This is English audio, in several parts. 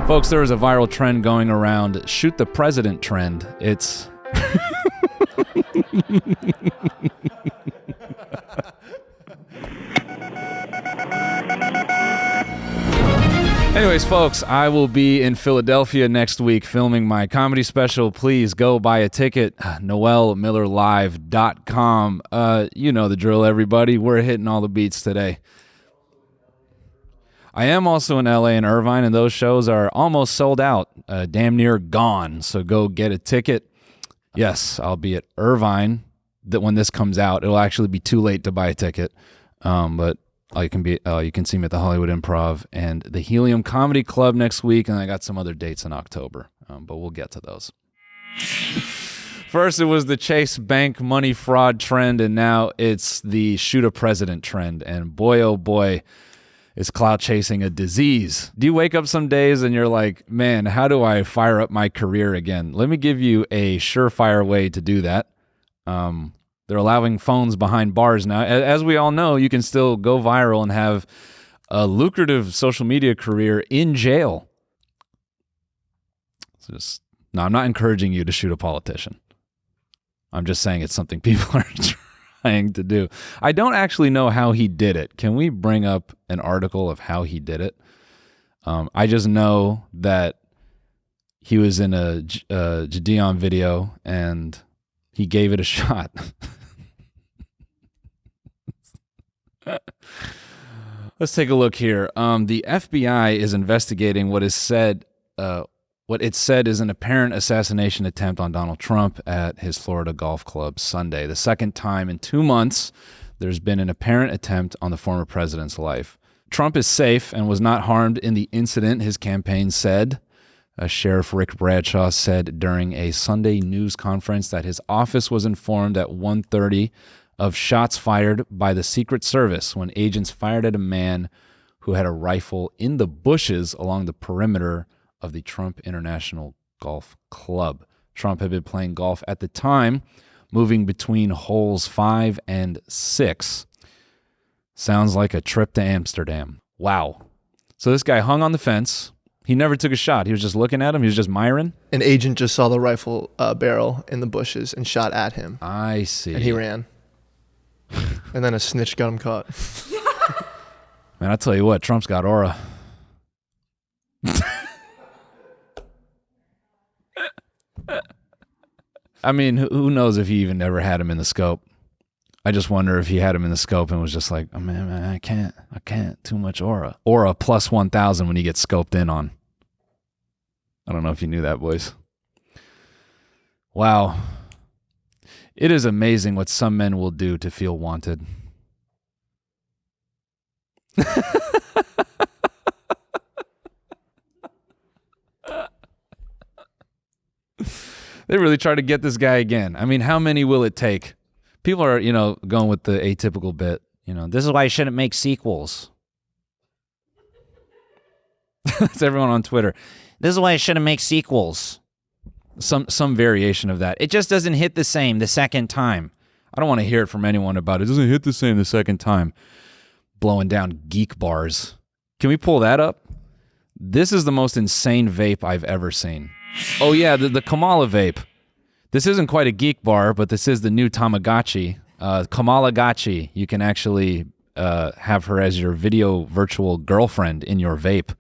Folks, there is a viral trend going around, shoot the president trend. It's... Anyways, folks, I will be in Philadelphia next week filming my comedy special. Please go buy a ticket, noelmillerlive.com. You know the drill, everybody. We're hitting all the beats today. I am also in LA and Irvine, and those shows are almost sold out, damn near gone. So go get a ticket. Yes, I'll be at Irvine. That when this comes out, it'll actually be too late to buy a ticket. But you can see me at the Hollywood Improv and the Helium Comedy Club next week, and I got some other dates in October. But we'll get to those. First, it was the Chase Bank money fraud trend, and now it's the shoot a president trend. And boy, oh boy, is clout chasing a disease. Do you wake up some days and you're like, man, how do I fire up my career again? Let me give you a surefire way to do that. They're allowing phones behind bars now. As we all know, you can still go viral and have a lucrative social media career in jail. No, I'm not encouraging you to shoot a politician. I'm just saying it's something people are trying to do. I don't actually know how he did it. Can we bring up an article of how he did it? I just know that he was in a Gideon video and he gave it a shot. Let's take a look here. The FBI is investigating what it said is an apparent assassination attempt on Donald Trump at his Florida golf club Sunday. The second time in 2 months, there's been an apparent attempt on the former president's life. Trump is safe and was not harmed in the incident, his campaign said. Sheriff Rick Bradshaw said during a Sunday news conference that his office was informed at 1:30 of shots fired by the Secret Service when agents fired at a man who had a rifle in the bushes along the perimeter of the Trump International Golf Club. Trump had been playing golf at the time, moving between holes 5 and 6. Sounds like a trip to Amsterdam. Wow. So this guy hung on the fence. He never took a shot. He was just looking at him. He was just miring. An agent just saw the rifle barrel in the bushes and shot at him. I see. And he ran. And then a snitch got him caught. Man, I tell you what, Trump's got aura. I mean, who knows if he even ever had him in the scope. I just wonder if he had him in the scope and was just like, oh man, I can't, too much aura. Aura plus 1,000 when he gets scoped in on. I don't know if you knew that, boys. Wow. It is amazing what some men will do to feel wanted. They really try to get this guy again. I mean, how many will it take? People are, going with the atypical bit. This is why I shouldn't make sequels. That's everyone on Twitter. This is why I shouldn't make sequels. Some variation of that. It just doesn't hit the same the second time. I don't want to hear it from anyone about it. It doesn't hit the same the second time. Blowing down geek bars. Can we pull that up? This is the most insane vape I've ever seen. Oh yeah, the Kamala vape. This isn't quite a geek bar, but this is the new Tamagotchi. Kamala Gachi. You can actually have her as your video virtual girlfriend in your vape.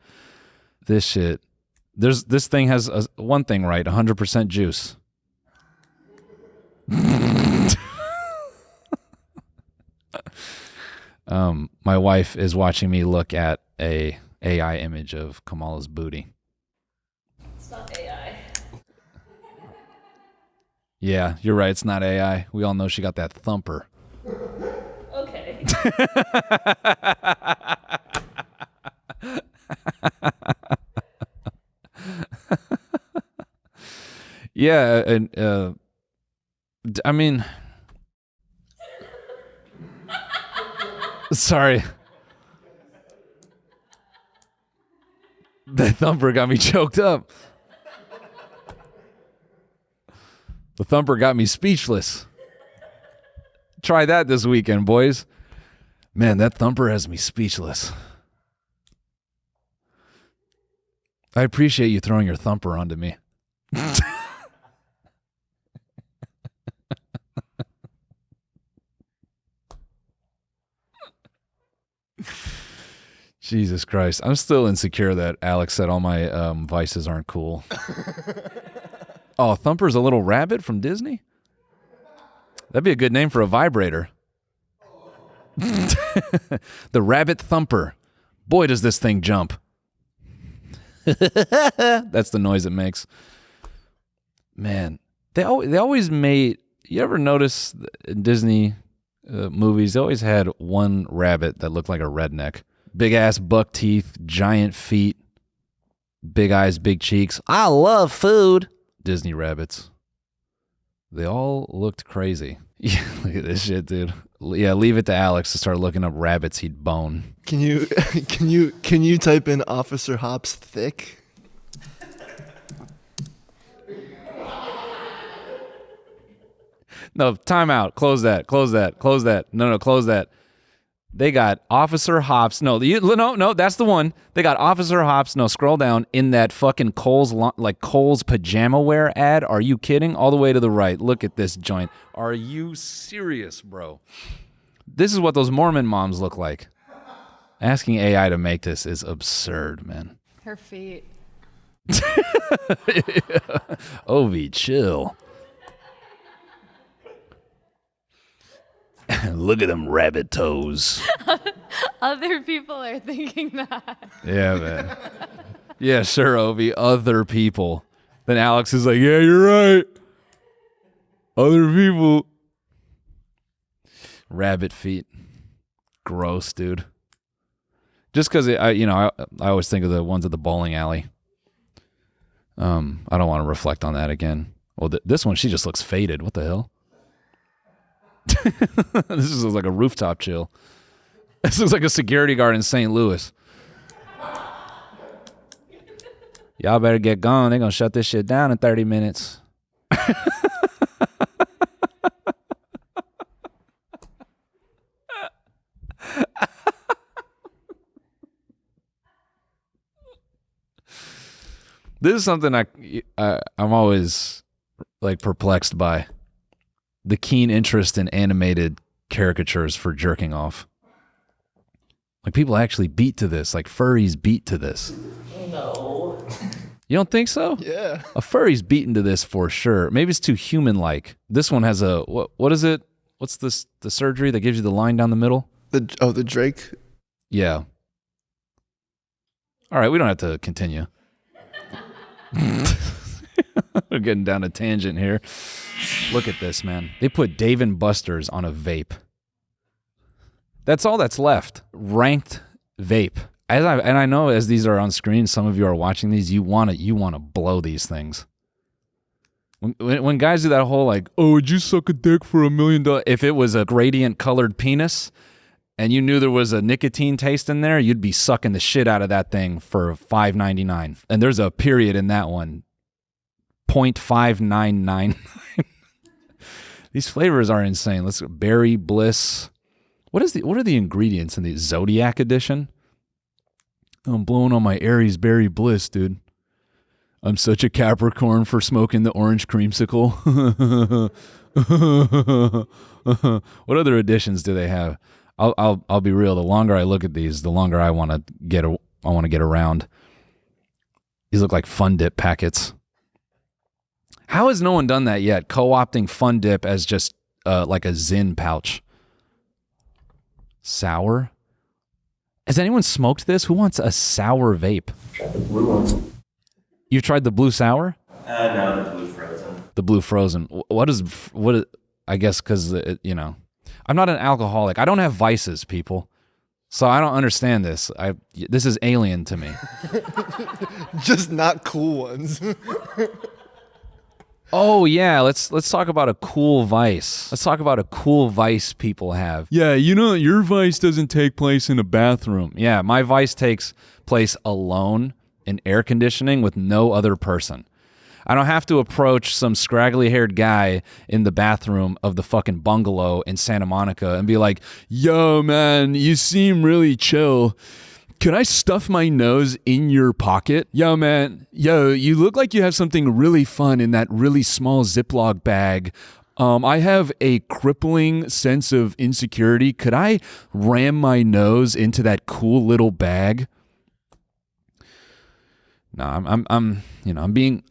This shit. This thing has one thing right, 100% juice. My wife is watching me look at a AI image of Kamala's booty. It's not AI. Yeah, you're right. It's not AI. We all know she got that thumper. Okay. Yeah, and I mean, sorry. That thumper got me choked up. The thumper got me speechless. Try that this weekend, boys. Man, that thumper has me speechless. I appreciate you throwing your thumper onto me. Jesus Christ. I'm still insecure that Alex said all my vices aren't cool. Oh, Thumper's a little rabbit from Disney? That'd be a good name for a vibrator. The Rabbit Thumper. Boy, does this thing jump. That's the noise it makes. Man, they always made... You ever notice in Disney movies, they always had one rabbit that looked like a redneck. Big ass buck teeth, giant feet, big eyes, big cheeks. I love food. Disney rabbits. They all looked crazy. Yeah, look at this shit, dude. Yeah, leave it to Alex to start looking up rabbits he'd bone. Can you type in Officer Hops thick? No, time out. Close that. Close that. Close that. No, close that. They got Officer Hops. No, that's the one. They got Officer Hops. No, scroll down in that fucking Kohl's pajama wear ad. Are you kidding? All the way to the right. Look at this joint. Are you serious, bro? This is what those Mormon moms look like. Asking AI to make this is absurd, man. Her feet. Ovi, chill. Look at them rabbit toes. Other people are thinking that. Yeah, man. Yeah, sure, Ovi. Other people. Then Alex is like, yeah, you're right. Other people. Rabbit feet. Gross, dude. Just because I always think of the ones at the bowling alley. I don't want to reflect on that again. Well, this one, she just looks faded. What the hell? This is like a rooftop chill. This looks like a security guard in St. Louis. Y'all better get going. They're going to shut this shit down in 30 minutes. This is something I'm always like perplexed by. The keen interest in animated caricatures for jerking off. Like people actually beat to this. Like furries beat to this. No. You don't think so? Yeah. A furry's beaten to this for sure. Maybe it's too human-like. This one has a what is it? What's this? The surgery that gives you the line down the middle? The Drake. Yeah. All right, we don't have to continue. We're getting down a tangent here. Look at this, man. They put Dave & Buster's on a vape. That's all that's left. Ranked vape. And I know as these are on screen, some of you are watching these, you want to blow these things. When guys do that whole like, oh, would you suck a dick for $1 million? If it was a gradient colored penis and you knew there was a nicotine taste in there, you'd be sucking the shit out of that thing for $5.99. And there's a period in that one. 0.5999. These flavors are insane. Let's go. Berry Bliss. What are the ingredients in the Zodiac edition? I'm blowing on my Aries Berry Bliss, dude. I'm such a Capricorn for smoking the orange creamsicle. What other editions do they have? I'll be real. The longer I look at these, the longer I want to get around. These look like Fun Dip packets. How has no one done that yet? Co-opting Fun Dip as just like a Zyn pouch. Sour? Has anyone smoked this? Who wants a sour vape? Tried the blue one. You tried the blue sour? No, the blue frozen. The blue frozen. What? I guess because I'm not an alcoholic. I don't have vices, people. So I don't understand this. This is alien to me. Just not cool ones. Oh yeah, let's talk about a cool vice. Let's talk about a cool vice people have. Yeah, your vice doesn't take place in a bathroom. Yeah, my vice takes place alone in air conditioning with no other person. I don't have to approach some scraggly-haired guy in the bathroom of the fucking bungalow in Santa Monica and be like, "Yo, man, you seem really chill. Can I stuff my nose in your pocket? Yo, man. Yo, you look like you have something really fun in that really small Ziploc bag. I have a crippling sense of insecurity. Could I ram my nose into that cool little bag? No, I'm being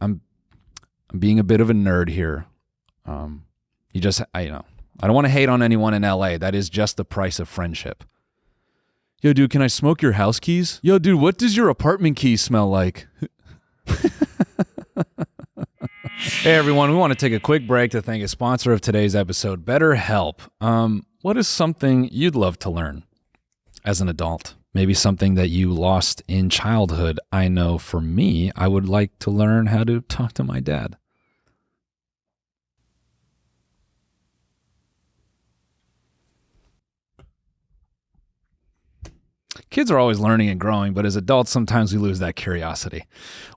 a bit of a nerd here. I don't want to hate on anyone in LA. That is just the price of friendship. Yo, dude, can I smoke your house keys? Yo, dude, what does your apartment key smell like? Hey, everyone, we want to take a quick break to thank a sponsor of today's episode, BetterHelp. What is something you'd love to learn as an adult? Maybe something that you lost in childhood. I know for me, I would like to learn how to talk to my dad. Kids are always learning and growing, but as adults, sometimes we lose that curiosity.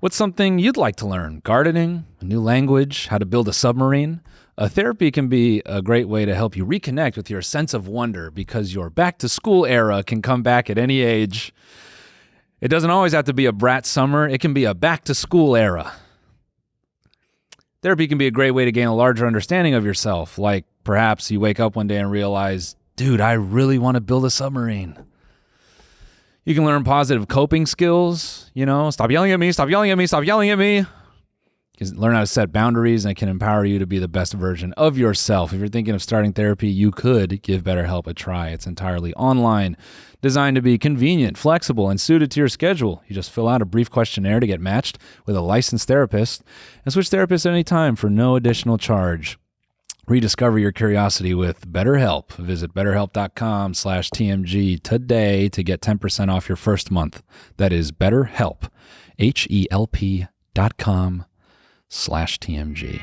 What's something you'd like to learn? Gardening, a new language, how to build a submarine? Therapy can be a great way to help you reconnect with your sense of wonder because your back-to-school era can come back at any age. It doesn't always have to be a brat summer. It can be a back-to-school era. Therapy can be a great way to gain a larger understanding of yourself, like perhaps you wake up one day and realize, dude, I really want to build a submarine. You can learn positive coping skills, stop yelling at me, stop yelling at me, stop yelling at me. You can learn how to set boundaries, and it can empower you to be the best version of yourself. If you're thinking of starting therapy, you could give BetterHelp a try. It's entirely online, designed to be convenient, flexible, and suited to your schedule. You just fill out a brief questionnaire to get matched with a licensed therapist and switch therapists at any time for no additional charge. Rediscover your curiosity with BetterHelp. Visit betterhelp.com/TMG today to get 10% off your first month. That is BetterHelp, HELP.com/TMG.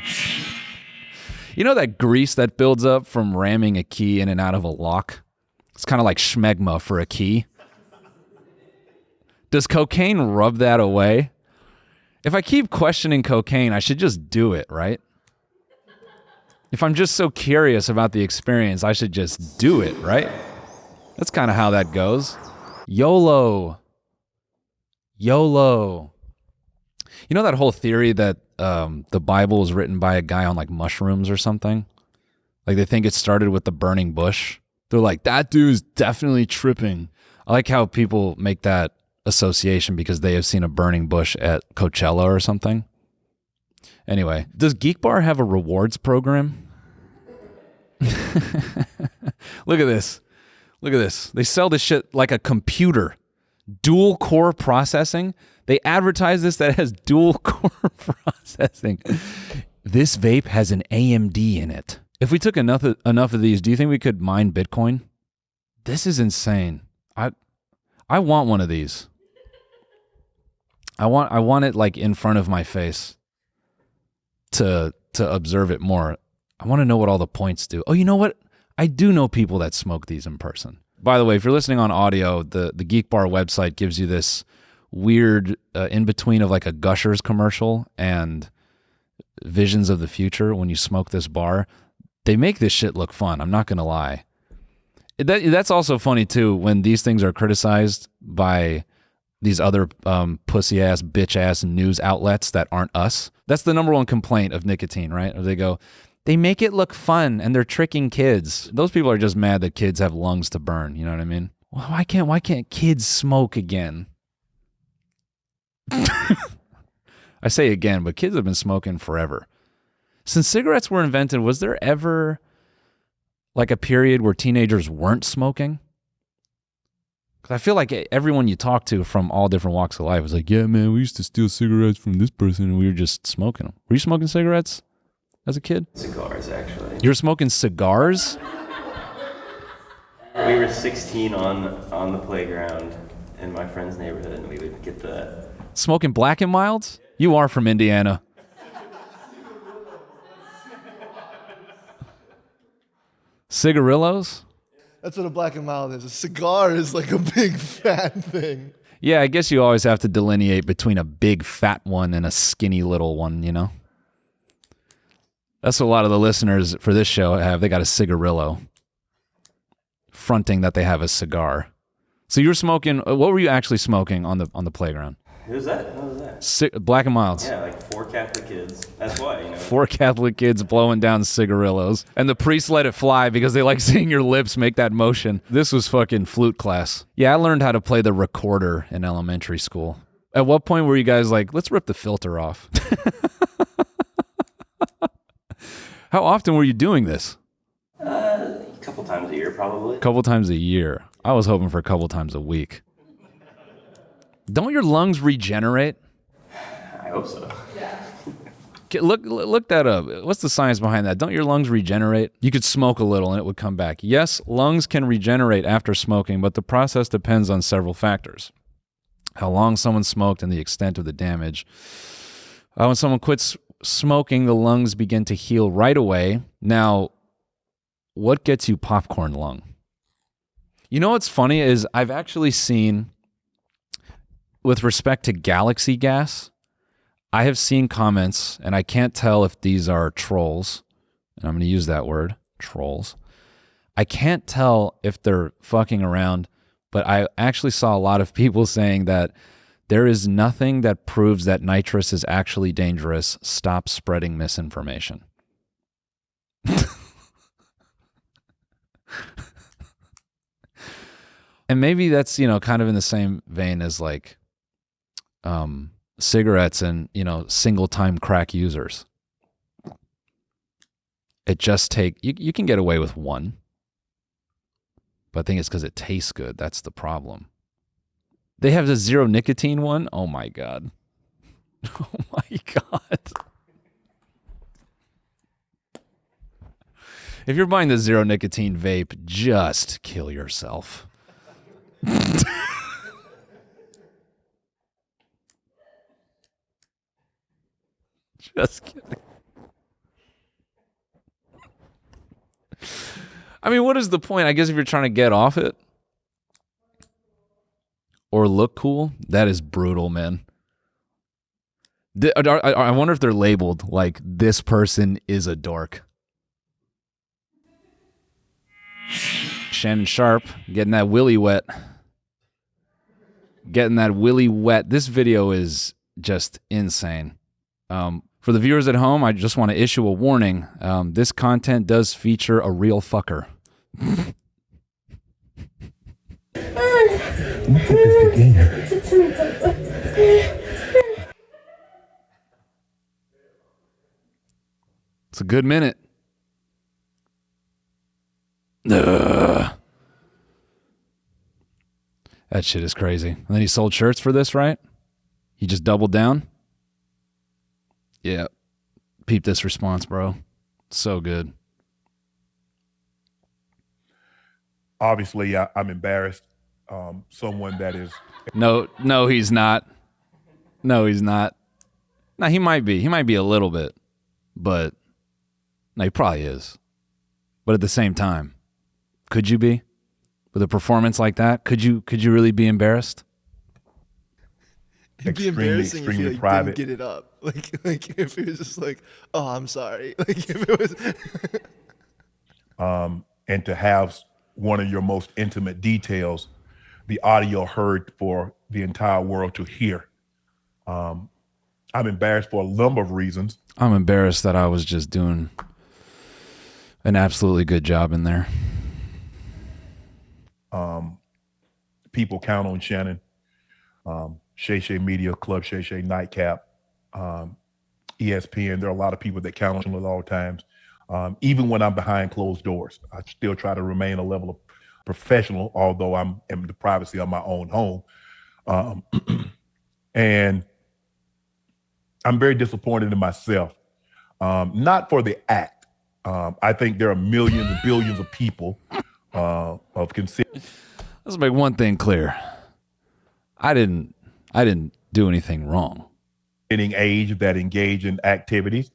You know that grease that builds up from ramming a key in and out of a lock? It's kind of like schmegma for a key. Does cocaine rub that away? If I keep questioning cocaine, I should just do it, right? If I'm just so curious about the experience, I should just do it, right? That's kind of how that goes. YOLO. YOLO. You know that whole theory that the Bible was written by a guy on like mushrooms or something? Like they think it started with the burning bush. They're like, that dude's definitely tripping. I like how people make that association because they have seen a burning bush at Coachella or something. Anyway, does Geek Bar have a rewards program? Look at this. Look at this. They sell this shit like a computer. Dual core processing. They advertise this that has dual core processing. This vape has an AMD in it. If we took enough of these, do you think we could mine Bitcoin? This is insane. I want one of these. I want it like in front of my face to observe it more. I want to know what all the points do. Oh, you know what? I do know people that smoke these in person. By the way, if you're listening on audio, the Geek Bar website gives you this weird in-between of like a Gushers commercial and visions of the future when you smoke this bar. They make this shit look fun. I'm not going to lie. That's also funny, too, when these things are criticized by these other pussy-ass, bitch-ass news outlets that aren't us. That's the number one complaint of nicotine, right? Or they go, they make it look fun and they're tricking kids. Those people are just mad that kids have lungs to burn. You know what I mean? Well, why can't kids smoke again? I say again, but kids have been smoking forever. Since cigarettes were invented, was there ever like a period where teenagers weren't smoking? Because I feel like everyone you talk to from all different walks of life was like, yeah, man, we used to steal cigarettes from this person and we were just smoking them. Were you smoking cigarettes as a kid? Cigars, actually. You were smoking cigars? We were 16 on the playground in my friend's neighborhood, and we would get the... Smoking Black and Milds? You are from Indiana. Cigarillos? That's what a black and mild is. A cigar is like a big fat thing. Yeah, I guess you always have to delineate between a big fat one and a skinny little one, you know? That's what a lot of the listeners for this show have. They got a cigarillo, fronting that they have a cigar. So you were smoking. What were you actually smoking on the playground? Who's that? What was that? Black and Milds. Yeah, like 4 Catholic kids. That's why, you know. 4 Catholic kids blowing down cigarillos. And the priests let it fly because they like seeing your lips make that motion. This was fucking flute class. Yeah, I learned how to play the recorder in elementary school. At what point were you guys like, let's rip the filter off? How often were you doing this? A couple times a year, probably. A couple times a year. I was hoping for a couple times a week. Don't your lungs regenerate? I hope so. Look that up. What's the science behind that? Don't your lungs regenerate? You could smoke a little and it would come back. Yes, lungs can regenerate after smoking, but the process depends on several factors. How long someone smoked and the extent of the damage. When someone quits smoking, the lungs begin to heal right away. Now, what gets you popcorn lung? You know what's funny is I've actually seen, with respect to galaxy gas, I have seen comments, and I can't tell if these are trolls, and I'm going to use that word, trolls. I can't tell if they're fucking around, but I actually saw a lot of people saying that there is nothing that proves that nitrous is actually dangerous. Stop spreading misinformation. And maybe that's, kind of in the same vein as like cigarettes and, single-time crack users. It just you can get away with one. But I think it's because it tastes good. That's the problem. They have the zero nicotine one. Oh my God. Oh my God. If you're buying the zero nicotine vape, just kill yourself. Just kidding. I mean, what is the point? I guess if you're trying to get off it or look cool, that is brutal, man. I wonder if they're labeled like this person is a dork. Shannon Sharpe getting that willy wet. Getting that willy wet. This video is just insane. For the viewers at home, I just want to issue a warning. This content does feature a real fucker. It's a good minute. Ugh. That shit is crazy. And then he sold shirts for this, right? He just doubled down. Yeah. Peep this response, bro. So good. Obviously, I'm embarrassed. Someone that is... No, he's not. No, he's not. No, he might be. He might be a little bit. But, no, he probably is. But at the same time, could you be? With a performance like that? Could you really be embarrassed? It'd be embarrassing if you didn't get it up. Like if it was just like, oh, I'm sorry. Like if it was. And to have one of your most intimate details, the audio heard for the entire world to hear. I'm embarrassed for a number of reasons. I'm embarrassed that I was just doing an absolutely good job in there. People count on Shannon. Shay Shay Media, Club Shay Shay Nightcap, ESPN. There are a lot of people that count on him at all times. Even when I'm behind closed doors, I still try to remain a level of professional, although I'm in the privacy of my own home. And I'm very disappointed in myself, not for the act. I think there are millions and billions of people of consent. Let's make one thing clear. I didn't do anything wrong. Age that engage in activities.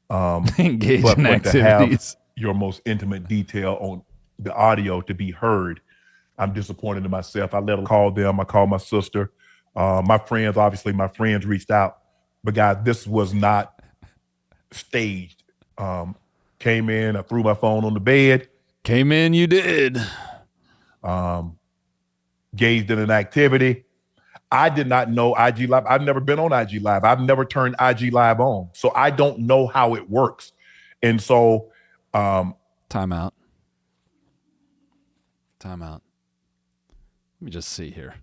Engage but in to activities. have your most intimate detail on the audio to be heard, I'm disappointed in myself. I call them. I called my sister. My friends, obviously, my friends reached out. But guys, this was not staged. Came in, I threw my phone on the bed. Came in, you did. engaged in an activity. I did not know IG Live. I've never been on IG Live. I've never turned IG Live on. So I don't know how it works. And so time out. Let me just see here.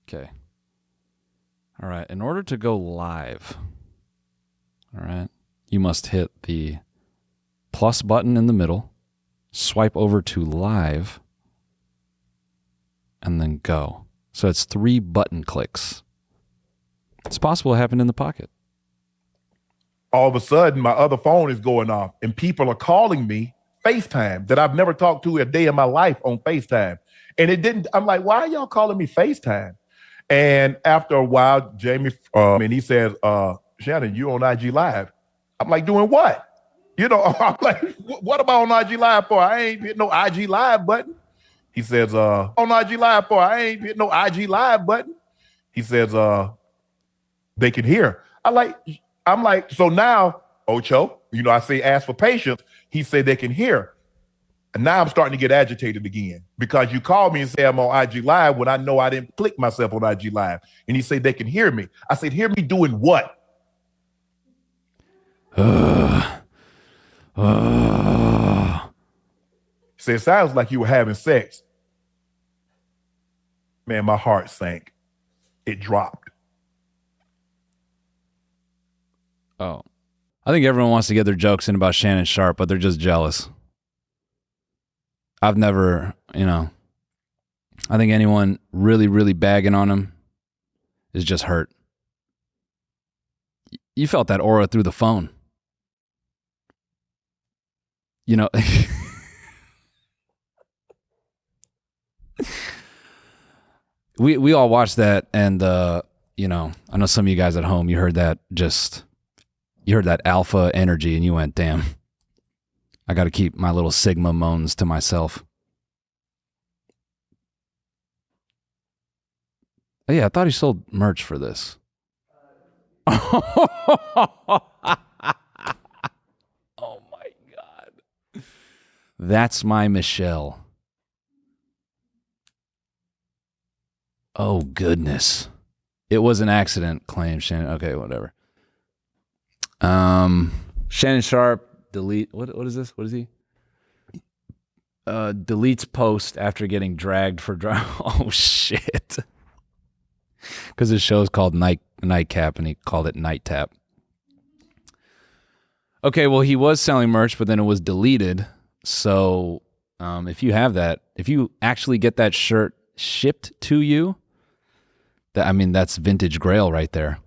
Okay. All right. In order to go live, all right, you must hit the plus button in the middle, swipe over to live, and then go. So it's 3 button clicks. It's possible it happened in the pocket. All of a sudden, my other phone is going off, and people are calling me FaceTime that I've never talked to a day in my life on FaceTime. And it didn't, I'm like, why are y'all calling me FaceTime? And after a while, Jamie, and he says, Shannon, you on IG Live. I'm like, doing what? You know, I'm like, what am I on IG Live for? I ain't hit no IG Live button. He says, on IG Live for? I ain't hit no IG Live button. He says, they can hear. I'm like, so now, Ocho, you know, I say ask for patience. He said they can hear. And now I'm starting to get agitated again because you called me and say I'm on IG Live when I know I didn't click myself on IG Live. And he said they can hear me. I said, hear me doing what? He said, it sounds like you were having sex. Man, my heart sank. It dropped. Oh. I think everyone wants to get their jokes in about Shannon Sharpe, but they're just jealous. I've never, you know, I think anyone really, really bagging on him is just hurt. You felt that aura through the phone. You know, we all watched that, and you know, I know some of you guys at home, you heard that alpha energy, and you went, damn, I got to keep my little Sigma moans to myself. Oh, yeah, I thought he sold merch for this. Oh my God. That's my Michelle. Oh, goodness. It was an accident, claims Shannon. Okay, whatever. Shannon Sharpe, delete. What is this? What is he? Deletes post after getting dragged for oh, shit. Because his show is called Nightcap, and he called it Night Tap. Okay, well, he was selling merch, but then it was deleted. So if you have that, if you actually get that shirt shipped to you, that's vintage Grail right there.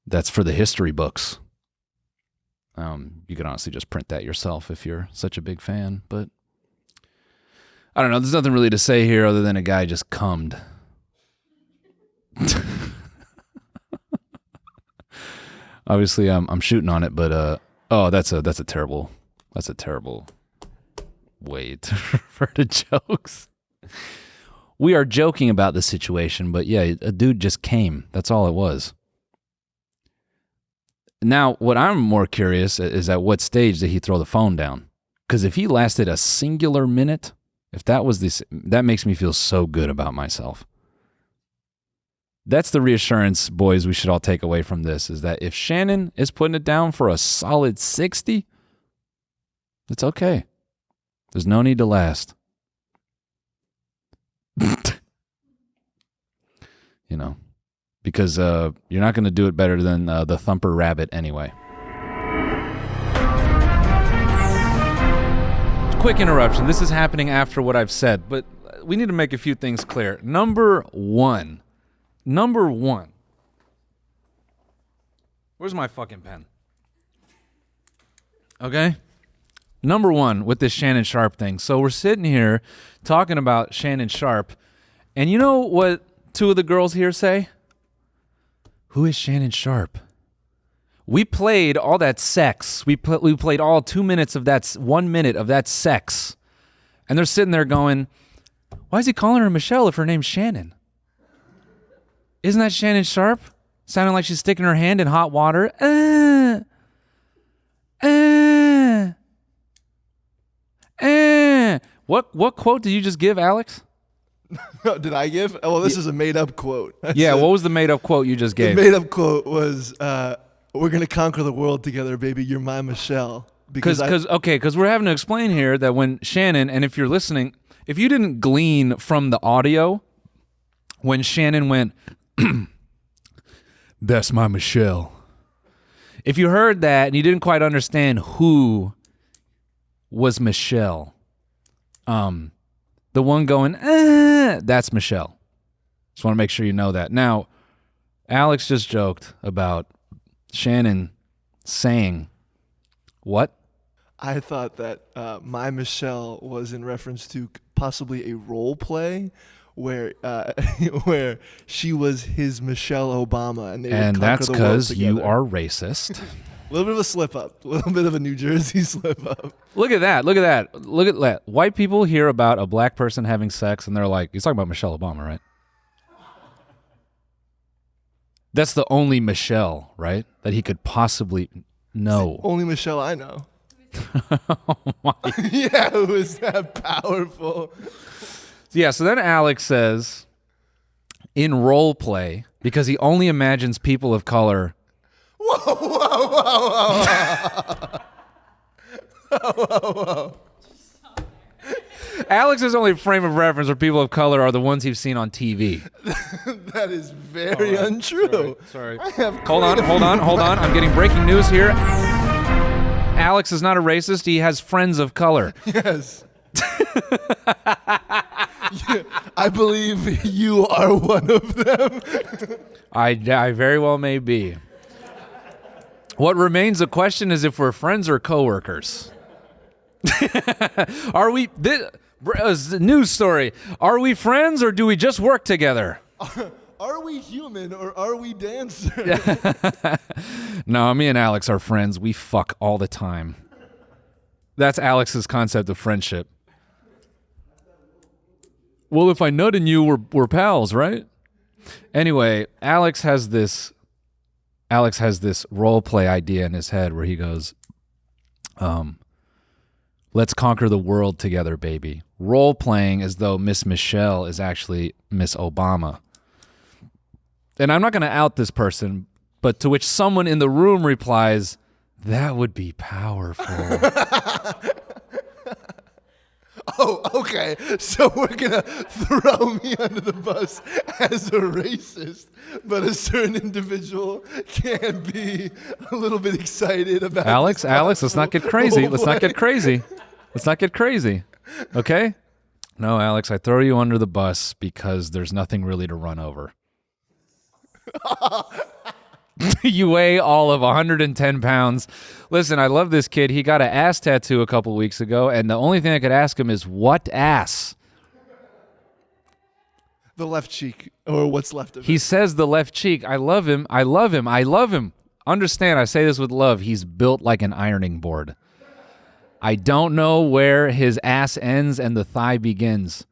That's for the history books. You can honestly just print that yourself if you're such a big fan. But I don't know. There's nothing really to say here other than a guy just cummed. Obviously, I'm shooting on it, but that's a terrible way to refer to jokes. We are joking about the situation, but yeah, a dude just came. That's all it was. Now, what I'm more curious is at what stage did he throw the phone down? Because if he lasted a singular minute, if that was that makes me feel so good about myself. That's the reassurance, boys, we should all take away from this, is that if Shannon is putting it down for a solid 60, it's okay. There's no need to last. You know, because you're not going to do it better than the Thumper Rabbit anyway. Quick interruption. This is happening after what I've said, but we need to make a few things clear. Number one. Where's my fucking pen? Okay. Number one with this Shannon Sharpe thing. So we're sitting here talking about Shannon Sharpe, and you know what two of the girls here say? Who is Shannon Sharpe? We played all that sex. We played all 2 minutes of that, 1 minute of that sex. And they're sitting there going, why is he calling her Michelle if her name's Shannon? Isn't that Shannon Sharpe? Sounding like she's sticking her hand in hot water. What quote did you just give, Alex? Did I give? Oh, well, this is a made-up quote. Yeah, what was the made-up quote you just gave? The made-up quote was, "We're gonna conquer the world together, baby. You're my Michelle." Because we're having to explain here that when Shannon, and if you're listening, if you didn't glean from the audio, when Shannon went, "That's my Michelle." If you heard that and you didn't quite understand who was Michelle, the one going, that's Michelle. Just want to make sure you know that. Now, Alex just joked about Shannon saying, what? I thought that my Michelle was in reference to possibly a role play where where she was his Michelle Obama, and they would that's conquer the world because you together. are racist. A little bit of a slip up, a little bit of a New Jersey slip up. Look at that. Look at that. Look at that. White people hear about a black person having sex and they're like, he's talking about Michelle Obama, right? That's the only Michelle, right? That he could possibly know. Only Michelle I know. Oh my. Yeah, who is that powerful? Yeah, so then Alex says, in role play, because he only imagines people of color. Whoa, whoa, whoa, whoa. Whoa. Alex's only frame of reference for people of color are the ones he's seen on TV. That is very untrue. Sorry. Hold on. I'm getting breaking news here. Alex is not a racist. He has friends of color. Yes. Yeah, I believe you are one of them. I very well may be. What remains a question is if we're friends or coworkers. Are we... news story. Are we friends or do we just work together? Are we human or are we dancers? No, me and Alex are friends. We fuck all the time. That's Alex's concept of friendship. Well, if I nut in you, we're pals, right? Anyway, Alex has this role play idea in his head where he goes, let's conquer the world together, baby. Role playing as though Miss Michelle is actually Miss Obama. And I'm not going to out this person, but to which someone in the room replies, that would be powerful. Oh, okay. So we're going to throw me under the bus as a racist, but a certain individual can be a little bit excited about Alex, let's not get crazy. Let's not get crazy. Okay? No, Alex, I throw you under the bus because there's nothing really to run over. You weigh all of 110 pounds. Listen, I love this kid. He got an ass tattoo a couple weeks ago, and the only thing I could ask him is, what ass? the left cheek, or what's left of it. He says the left cheek. I love him. Understand, I say this with love. He's built like an ironing board. I don't know where his ass ends and the thigh begins.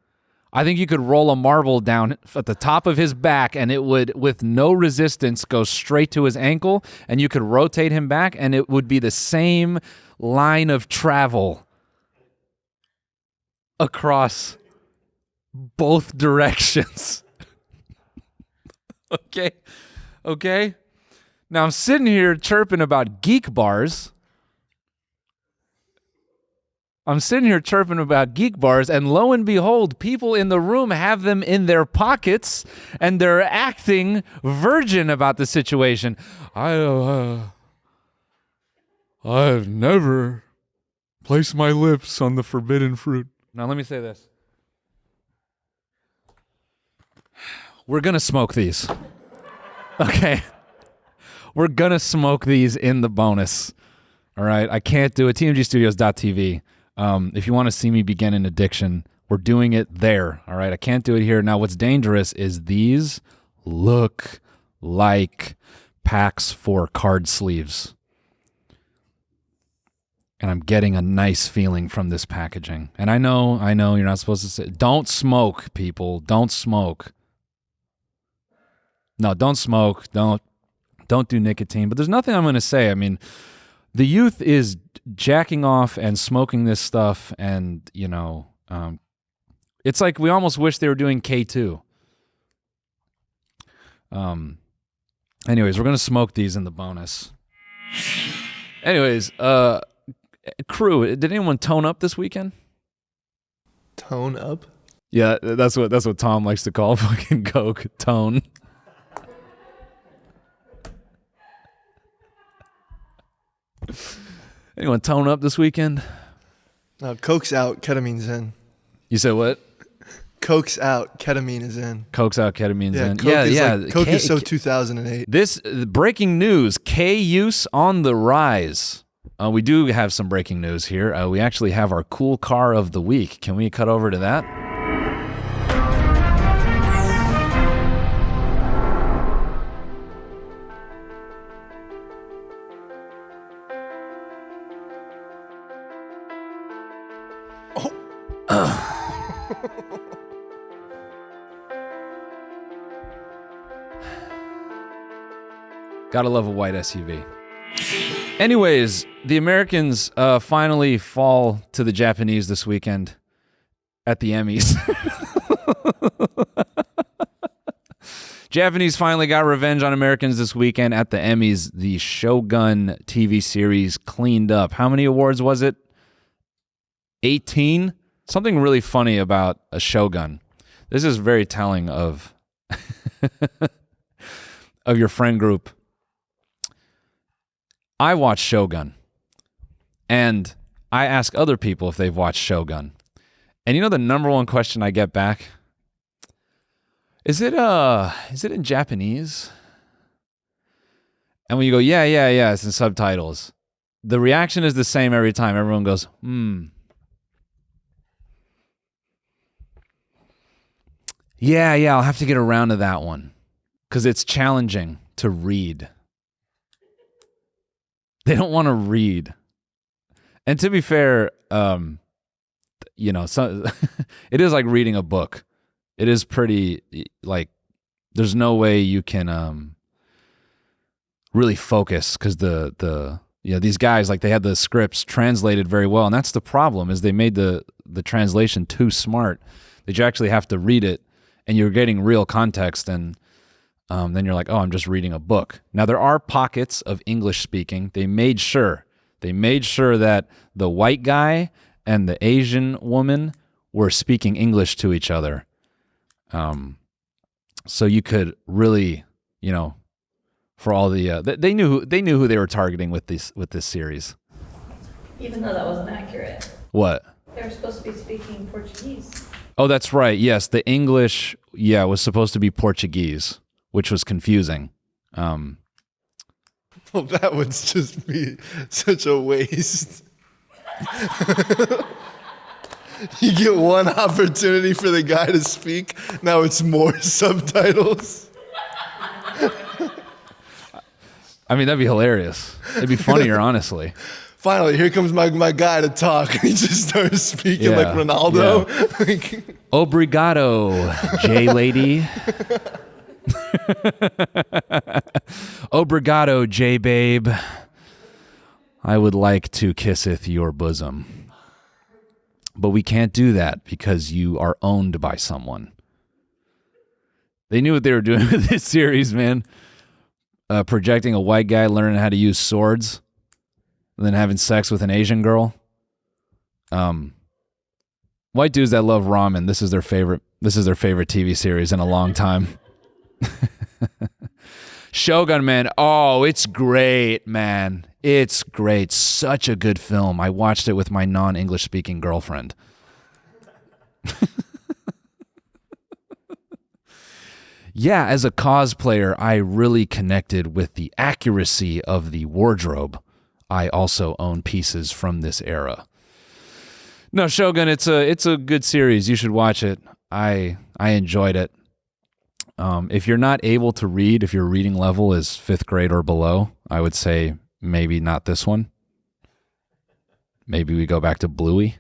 I think you could roll a marble down at the top of his back and it would, with no resistance, go straight to his ankle, and you could rotate him back and it would be the same line of travel across both directions. Okay? Now I'm sitting here chirping about geek bars. And lo and behold, people in the room have them in their pockets, and they're acting virgin about the situation. I've never placed my lips on the forbidden fruit. Now let me say this. We're going to smoke these. Okay? We're going to smoke these in the bonus. All right? I can't do it. TMGstudios.tv. If you want to see me begin an addiction, we're doing it there. All right? I can't do it here. Now, what's dangerous is these look like packs for card sleeves. And I'm getting a nice feeling from this packaging. And I know you're not supposed to say, don't smoke, people. Don't smoke. No, don't smoke. Don't do nicotine. But there's nothing I'm going to say. I mean, the youth is jacking off and smoking this stuff and, It's like we almost wish they were doing K2. Anyways, we're going to smoke these in the bonus. Anyways, crew, did anyone tone up this weekend? Tone up? Yeah, that's what Tom likes to call fucking coke, tone. Anyone tone up this weekend? No, Coke's out, ketamine's in. You said what? Coke's out, ketamine is in. Coke's out, ketamine's in. Coke Coke is so 2008. This breaking news: K use on the rise. We do have some breaking news here. We actually have our cool car of the week. Can we cut over to that? Gotta love a white SUV. Anyways, the Americans finally fall to the Japanese this weekend at the Emmys. Japanese finally got revenge on Americans this weekend at the Emmys. The Shogun TV series cleaned up. How many awards was it? 18? Something really funny about a Shogun. This is very telling of of your friend group. I watch Shogun, and I ask other people if they've watched Shogun. And you know the number one question I get back? Is it in Japanese? And when you go, yeah, it's in subtitles. The reaction is the same every time. Everyone goes, Yeah, I'll have to get around to that one. Because it's challenging to read. They don't want to read. And to be fair, so it is like reading a book. It is pretty, like, there's no way you can really focus because these guys, like, they had the scripts translated very well. And that's the problem, is they made the translation too smart that you actually have to read it and you're getting real context, and then you're like, oh, I'm just reading a book. Now, there are pockets of English speaking. They made sure that the white guy and the Asian woman were speaking English to each other. So you could really, for all the they knew who they were targeting with this series. Even though that wasn't accurate. What? They were supposed to be speaking Portuguese. Oh, that's right. Yes, the English, was supposed to be Portuguese, which was confusing. Well, that would just be such a waste. You get one opportunity for the guy to speak. Now it's more subtitles. I mean, that'd be hilarious. It'd be funnier, honestly. Finally, here comes my guy to talk. He just starts speaking like Ronaldo. Yeah. Obrigado, J-lady. Obrigado, J-babe. I would like to kisseth your bosom. But we can't do that because you are owned by someone. They knew what they were doing with this series, man. Projecting a white guy learning how to use swords and then having sex with an Asian girl. White dudes that love ramen, this is their favorite TV series in a long time. Shogun, man. Oh, it's great, man. It's great. Such a good film. I watched it with my non-English speaking girlfriend. Yeah, as a cosplayer, I really connected with the accuracy of the wardrobe. I also own pieces from this era. No, Shogun, it's a good series. You should watch it. I enjoyed it. If you're not able to read, if your reading level is 5th grade or below, I would say maybe not this one. Maybe we go back to Bluey.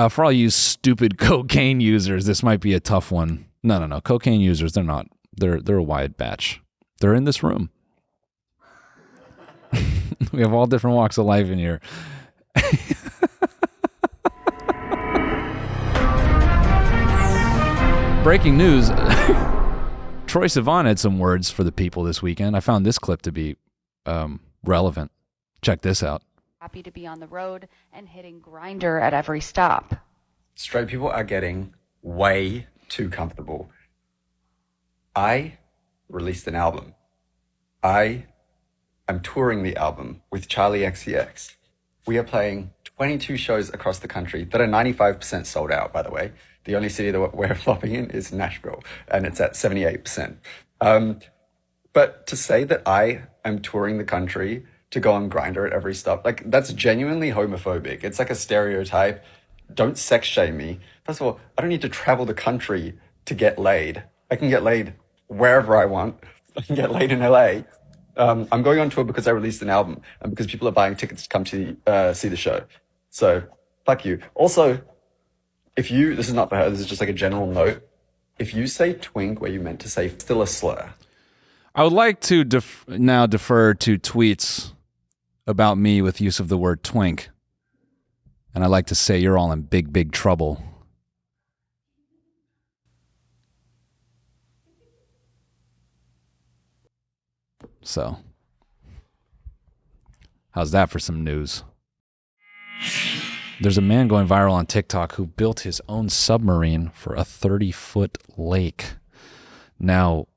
For all you stupid cocaine users, this might be a tough one. No. Cocaine users, they're not. They're a wide batch. They're in this room. We have all different walks of life in here. Breaking news. Troye Sivan had some words for the people this weekend. I found this clip to be relevant. Check this out. Happy to be on the road and hitting grinder at every stop. Straight people are getting way too comfortable. I released an album. I am touring the album with Charlie XCX. We are playing 22 shows across the country that are 95% sold out, by the way. The only city that we're flopping in is Nashville, and it's at 78%. But to say that I am touring the country to go on Grindr at every stop, like, that's genuinely homophobic. It's like a stereotype. Don't sex shame me. First of all, I don't need to travel the country to get laid. I can get laid wherever I want. I can get laid in LA. I'm going on tour because I released an album and because people are buying tickets to come to see the show. So, fuck you. Also, this is not for her, this is just like a general note. If you say twink where you meant to say still a slur. I would like to now defer to tweets about me with use of the word twink. And I like to say you're all in big, big trouble. So, how's that for some news? There's a man going viral on TikTok who built his own submarine for a 30-foot lake. Now,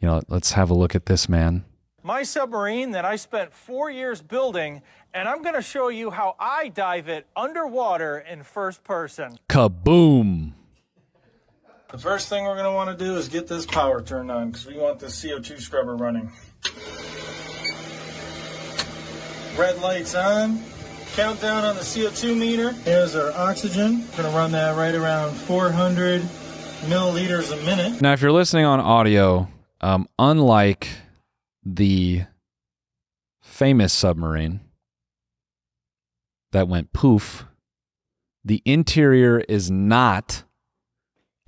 let's have a look at this man. My submarine that I spent 4 years building, and I'm going to show you how I dive it underwater in first person. Kaboom! The first thing we're going to want to do is get this power turned on because we want this CO2 scrubber running. Red light's on. Countdown on the CO2 meter. Here's our oxygen. We're going to run that right around 400 milliliters a minute. Now, if you're listening on audio, unlike the famous submarine that went poof, the interior is not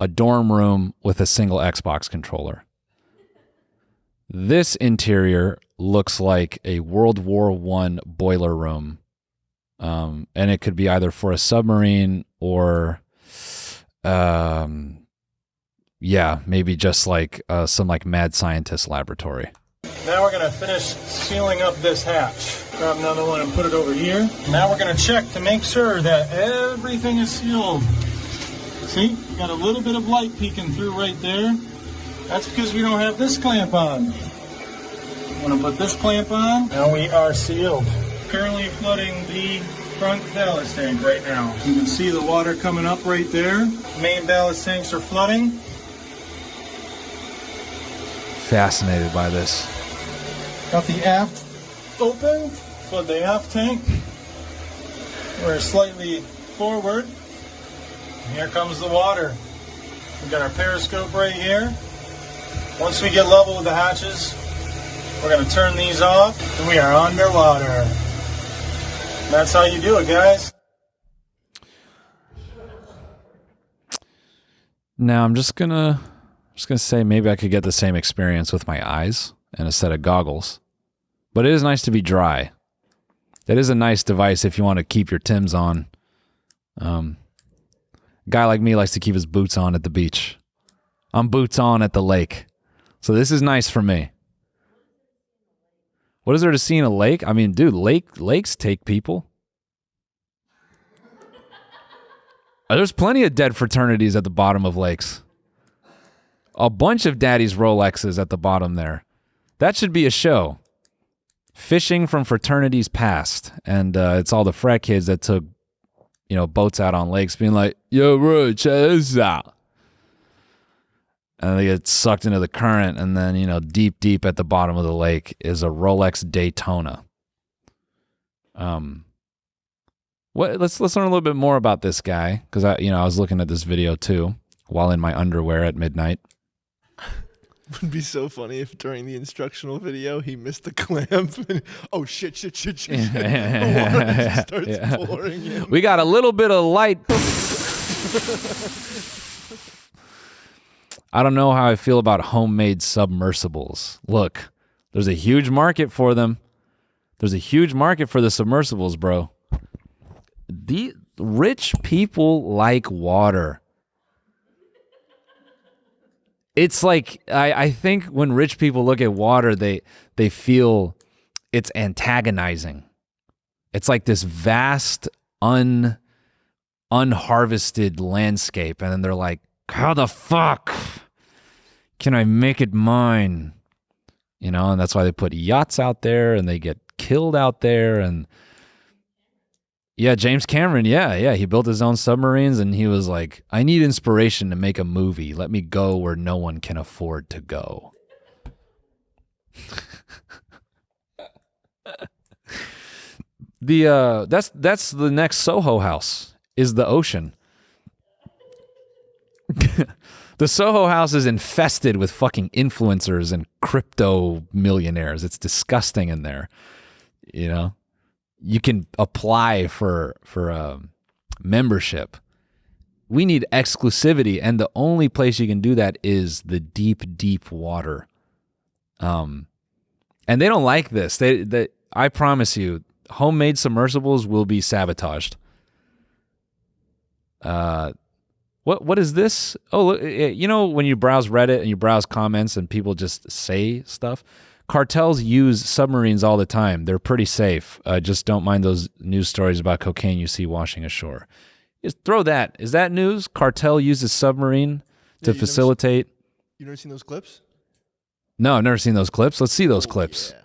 a dorm room with a single Xbox controller. This interior looks like a World War I boiler room. And it could be either for a submarine or, maybe just like some like mad scientist laboratory. Now we're going to finish sealing up this hatch. Grab another one and put it over here. Now we're going to check to make sure that everything is sealed. See, got a little bit of light peeking through right there. That's because we don't have this clamp on. I'm going to put this clamp on. Now we are sealed. Currently flooding the front ballast tank right now. You can see the water coming up right there. Main ballast tanks are flooding. Fascinated by this. Got the aft open, flood the aft tank. We're slightly forward. Here comes the water. We've got our periscope right here. Once we get level with the hatches, we're going to turn these off, and we are underwater. That's how you do it, guys. Now I'm just gonna say maybe I could get the same experience with my eyes and a set of goggles. But it is nice to be dry. That is a nice device if you want to keep your Timbs on. Guy like me likes to keep his boots on at the beach. I'm boots on at the lake. So this is nice for me. What is there to see in a lake? I mean, dude, lakes take people. There's plenty of dead fraternities at the bottom of lakes. A bunch of daddy's Rolexes at the bottom there. That should be a show. Fishing from fraternities past. And it's all the frat kids that took, boats out on lakes being like, yo, bro, check this out. And they get sucked into the current, and then, deep, deep at the bottom of the lake is a Rolex Daytona. Let's learn a little bit more about this guy, because I was looking at this video too while in my underwear at midnight. It would be so funny if during the instructional video he missed the clamp and shit. The water just starts pouring in. We got a little bit of light. I don't know how I feel about homemade submersibles. Look, There's a huge market for them. There's a huge market for the submersibles, bro. The rich people like water. It's like, I think when rich people look at water, they feel it's antagonizing. It's like this vast, unharvested landscape. And then they're like, how the fuck can I make it mine? You know, and that's why they put yachts out there and they get killed out there. And yeah, James Cameron, yeah, he built his own submarines and he was like, I need inspiration to make a movie. Let me go where no one can afford to go. That's the next Soho house is the ocean. The Soho house is infested with fucking influencers and crypto millionaires. It's disgusting in there. You know, you can apply for membership. We need exclusivity, and the only place you can do that is the deep, deep water. And they don't like this. I promise you, homemade submersibles will be sabotaged. What is this? Oh, look, you know when you browse Reddit and you browse comments and people just say stuff? Cartels use submarines all the time. They're pretty safe. Just don't mind those news stories about cocaine you see washing ashore. Just throw that. Is that news? Cartel uses submarine to facilitate. You never seen those clips? No, I've never seen those clips. Let's see those clips. Yeah.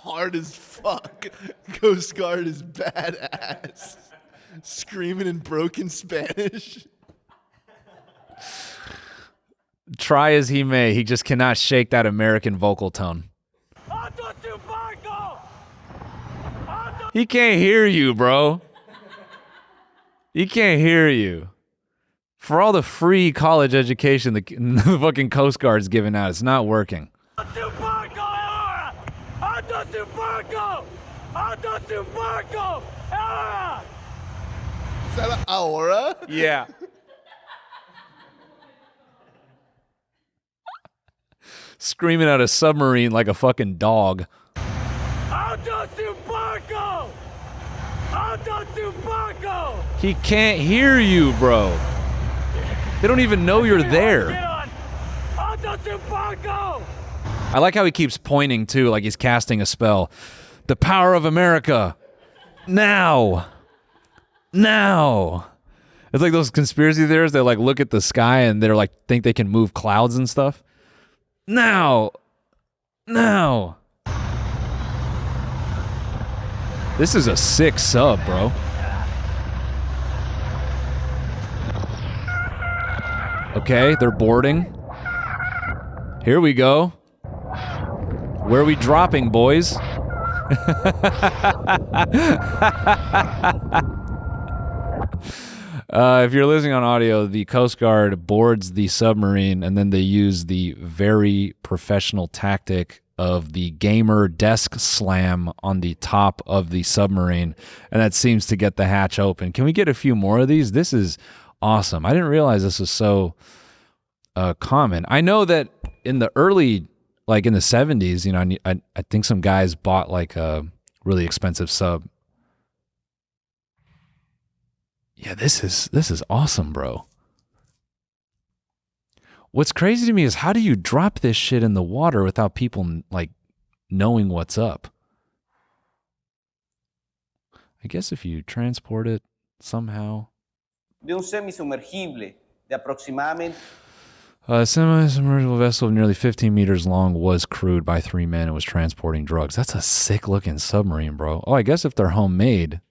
Hard as fuck. Coast Guard is badass. Screaming in broken Spanish. Try as he may, he just cannot shake that American vocal tone. He can't hear you, bro. He can't hear you. For all the free college education the fucking Coast Guard's giving out, it's not working. Is that an aura? Yeah. Screaming at a submarine like a fucking dog. He can't hear you, bro. They don't even know you're there. I like how he keeps pointing, too, like he's casting a spell. The power of America. Now. Now. It's like those conspiracy theorists that like look at the sky and they're like think they can move clouds and stuff. Now. Now. This is a sick sub, bro. Okay, they're boarding. Here we go. Where are we dropping, boys? If you're listening on audio, the Coast Guard boards the submarine and then they use the very professional tactic of the gamer desk slam on the top of the submarine, and that seems to get the hatch open. Can we get a few more of these? This is awesome. I didn't realize this was so common. I know that in the early, like in the 70s, you know, I think some guys bought like a really expensive sub. Yeah, this is awesome, bro. What's crazy to me is how do you drop this shit in the water without people like knowing what's up? I guess if you transport it somehow. De un semisumergible de aproximadamente. A semi-submersible vessel of nearly 15 meters long was crewed by 3 men and was transporting drugs. That's a sick-looking submarine, bro. Oh, I guess if they're homemade.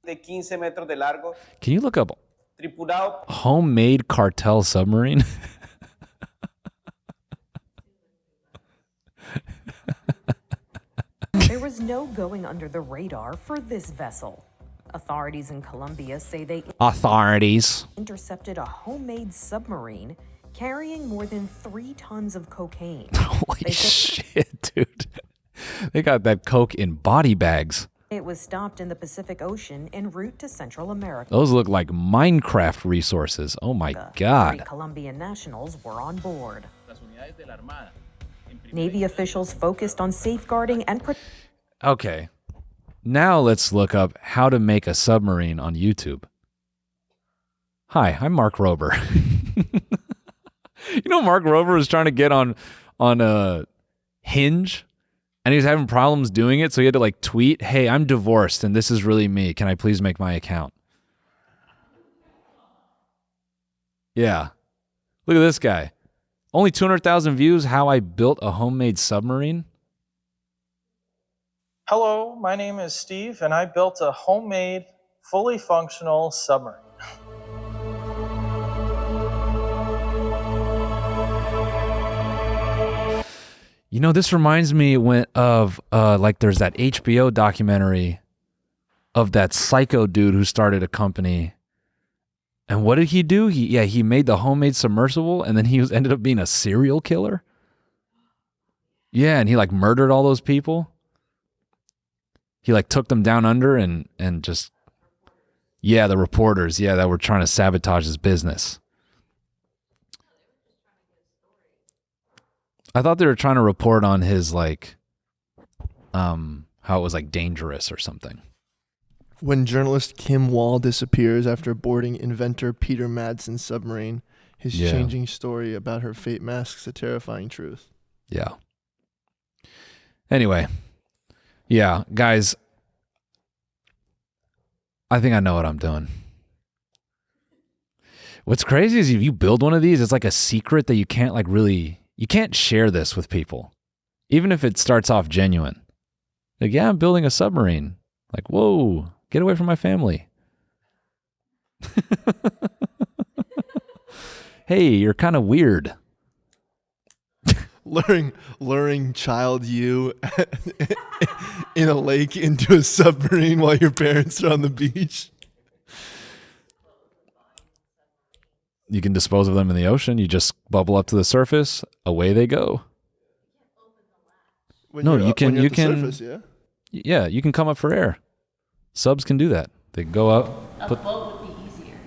De 15 metros de largo. Can you look up Tripulado. homemade cartel submarine? There was no going under the radar for this vessel. Authorities in Colombia say they intercepted a homemade submarine carrying more than 3 tons of cocaine. Holy shit, dude. They got that coke in body bags. It was stopped in the Pacific Ocean en route to Central America. Those look like Minecraft resources. Oh my 3 God. Colombian nationals were on board. Navy officials focused on safeguarding and Okay. Now let's look up how to make a submarine on YouTube. Hi, I'm Mark Rober. You know, Mark Rober was trying to get on Hinge, and he was having problems doing it, so he had to like tweet, "Hey, I'm divorced, and this is really me. Can I please make my account?" Yeah. Look at this guy. Only 200,000 views, how I built a homemade submarine. Hello, my name is Steve, and I built a homemade, fully functional submarine. You know, this reminds me of like there's that HBO documentary of that psycho dude who started a company. And what did he do? He made the homemade submersible, and then he ended up being a serial killer. Yeah, and he like murdered all those people. He like took them down under and just, yeah, the reporters, yeah, that were trying to sabotage his business. I thought they were trying to report on his like, how it was like dangerous or something. When journalist Kim Wall disappears after boarding inventor Peter Madson's submarine, his changing story about her fate masks a terrifying truth. Yeah. Anyway, yeah, guys, I think I know what I'm doing. What's crazy is if you build one of these, it's like a secret that you can't like really, you can't share this with people, even if it starts off genuine. Like, yeah, I'm building a submarine. Like, whoa, get away from my family. Hey, you're kind of weird. Luring child you in a lake into a submarine while your parents are on the beach. You can dispose of them in the ocean. You just bubble up to the surface. Away they go. No, you can. You can. Surface, yeah? Yeah, you can come up for air. Subs can do that. They go up. A boat would be easier.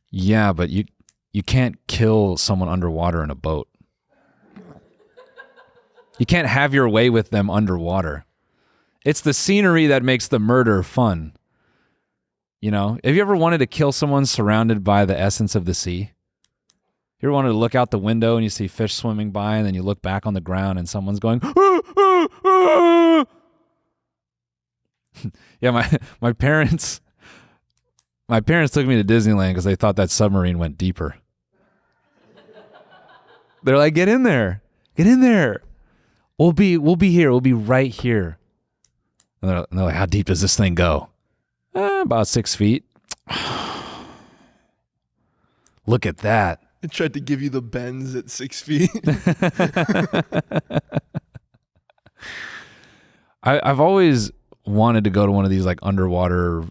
Yeah, but you can't kill someone underwater in a boat. You can't have your way with them underwater. It's the scenery that makes the murder fun. You know, have you ever wanted to kill someone surrounded by the essence of the sea? You ever wanted to look out the window and you see fish swimming by, and then you look back on the ground and someone's going, ah, ah, ah. Yeah, my parents took me to Disneyland because they thought that submarine went deeper. They're like, get in there. Get in there. We'll be here. We'll be right here. And they're like, how deep does this thing go? About 6 feet. Look at that. It tried to give you the bends at 6 feet. I've always wanted to go to one of these like underwater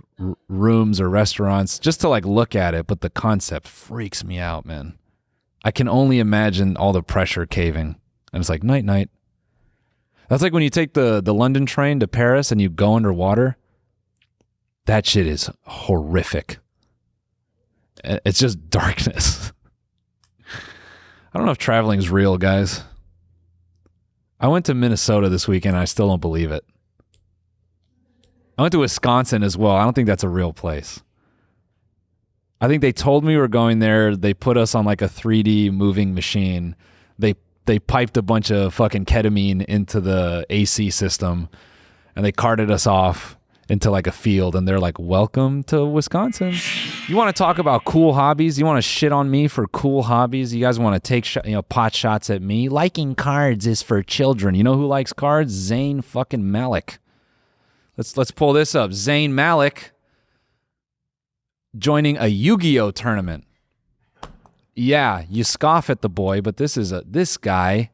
rooms or restaurants just to like look at it, but the concept freaks me out, man. I can only imagine all the pressure caving. And it's like, night, night. That's like when you take the London train to Paris and you go underwater. That shit is horrific. It's just darkness. I don't know if traveling is real, guys. I went to Minnesota this weekend and I still don't believe it. I went to Wisconsin as well. I don't think that's a real place. I think they told me we were going there. They put us on like a 3D moving machine. They piped a bunch of fucking ketamine into the AC system and they carted us off into like a field, and they're like, welcome to Wisconsin. You want to talk about cool hobbies? You want to shit on me for cool hobbies? You guys want to take pot shots at me? Liking cards is for children. You know who likes cards? Zayn fucking Malik. Let's pull this up. Zayn Malik joining a Yu-Gi-Oh tournament. Yeah, you scoff at the boy, but this guy,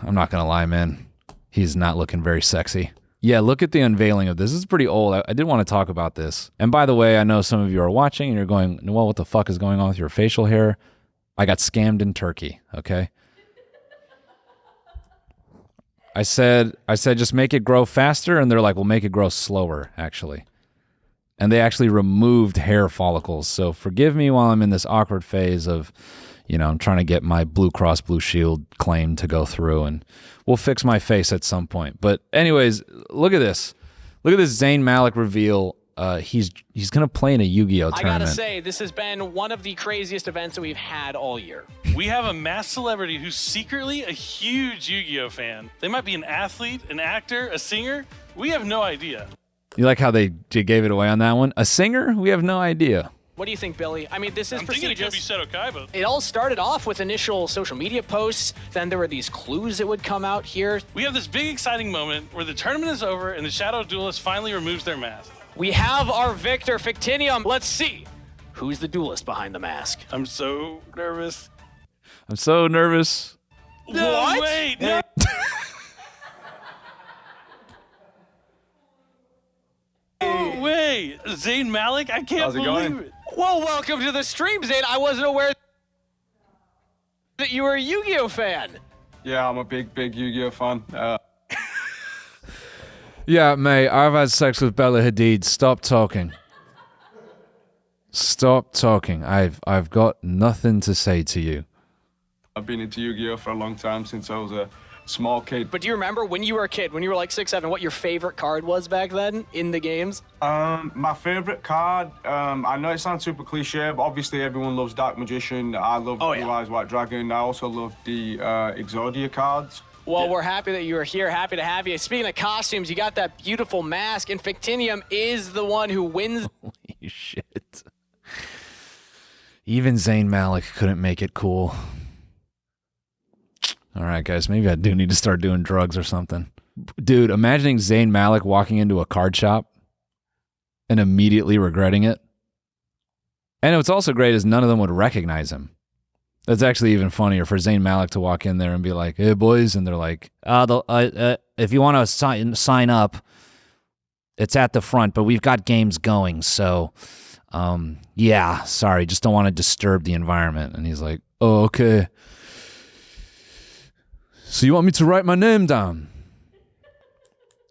I'm not gonna lie, man, he's not looking very sexy. Yeah, look at the unveiling of this. This is pretty old. I did want to talk about this. And by the way, I know some of you are watching and you're going, Noel, what the fuck is going on with your facial hair? I got scammed in Turkey, okay? I said just make it grow faster, and they're like, we'll make it grow slower, actually. And they actually removed hair follicles. So forgive me while I'm in this awkward phase of, you know, I'm trying to get my Blue Cross Blue Shield claim to go through, and we'll fix my face at some point. But anyways, look at this. Look at this Zayn Malik reveal. He's going to play in a Yu-Gi-Oh tournament. I gotta say, this has been one of the craziest events that we've had all year. We have a mass celebrity who's secretly a huge Yu-Gi-Oh fan. They might be an athlete, an actor, a singer. We have no idea. You like how they gave it away on that one? A singer? We have no idea. What do you think, Billy? I mean, this is prestigious. Thinking it could be Seto Kaiba. It all started off with initial social media posts. Then there were these clues that would come out here. We have this big exciting moment where the tournament is over and the Shadow Duelist finally removes their mask. We have our victor, Fictinium. Let's see. Who's the duelist behind the mask? I'm so nervous. I'm so nervous. No, What? wait, no. No way. Zayn Malik? I can't believe it. Well, welcome to the stream, Zayn. I wasn't aware that you were a Yu-Gi-Oh fan. Yeah, I'm a big Yu-Gi-Oh fan. Yeah, mate, I've had sex with Bella Hadid. Stop talking. Stop talking. I've got nothing to say to you. I've been into Yu-Gi-Oh for a long time, since I was a small kid. But do you remember when you were a kid, when you were like 6, 7, what your favorite card was back then in the games? My favorite card, I know it sounds super cliche, but obviously everyone loves Dark Magician. I love Blue Eyes White Dragon. I also love the Exodia cards. Well, we're happy that you are here. Happy to have you. Speaking of costumes, you got that beautiful mask, and Fictinium is the one who wins. Holy shit. Even Zayn Malik couldn't make it cool. All right, guys, maybe I do need to start doing drugs or something. Dude, imagining Zayn Malik walking into a card shop and immediately regretting it. And what's also great is none of them would recognize him. That's actually even funnier for Zayn Malik to walk in there and be like, hey, boys. And they're like, if you want to sign up, it's at the front, but we've got games going. So, yeah, sorry, just don't want to disturb the environment. And he's like, oh, okay. So you want me to write my name down?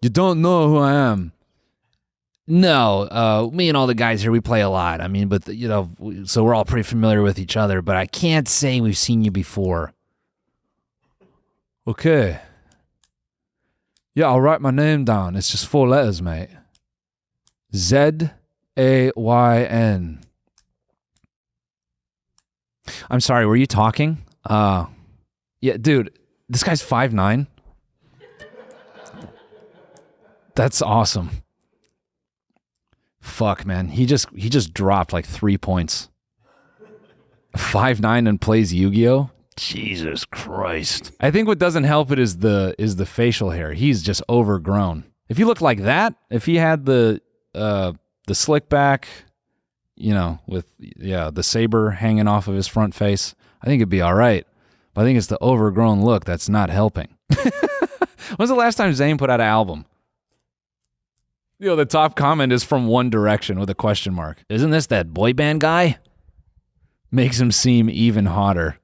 You don't know who I am. No, me and all the guys here, we play a lot. I mean, but, you know, so we're all pretty familiar with each other, but I can't say we've seen you before. Okay. Yeah, I'll write my name down. It's just 4 letters, mate. Zayn. I'm sorry, were you talking? Yeah, dude, this guy's 5'9". That's awesome. Fuck, man. He just dropped like 3 points. 5'9" and plays Yu-Gi-Oh? Jesus Christ. I think what doesn't help it is the facial hair. He's just overgrown. If he looked like that, if he had the slick back, you know, with the saber hanging off of his front face, I think it'd be all right. But I think it's the overgrown look that's not helping. When's the last time Zayn put out an album? You know, the top comment is from One Direction with a question mark. Isn't this that boy band guy? Makes him seem even hotter.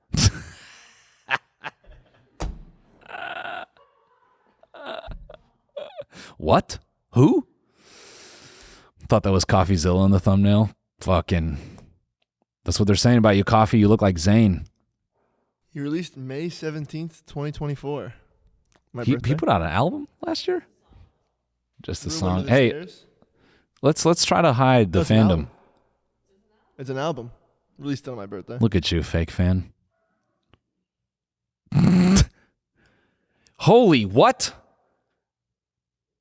What? Who? Thought that was CoffeeZilla in the thumbnail. Fucking. That's what they're saying about you, Coffee. You look like Zayn. He released May 17th, 2024. He put out an album last year? Just a song. The Hey, Stairs? let's try to hide the fandom. It's an album. Released on my birthday. Look at you, fake fan. Holy what?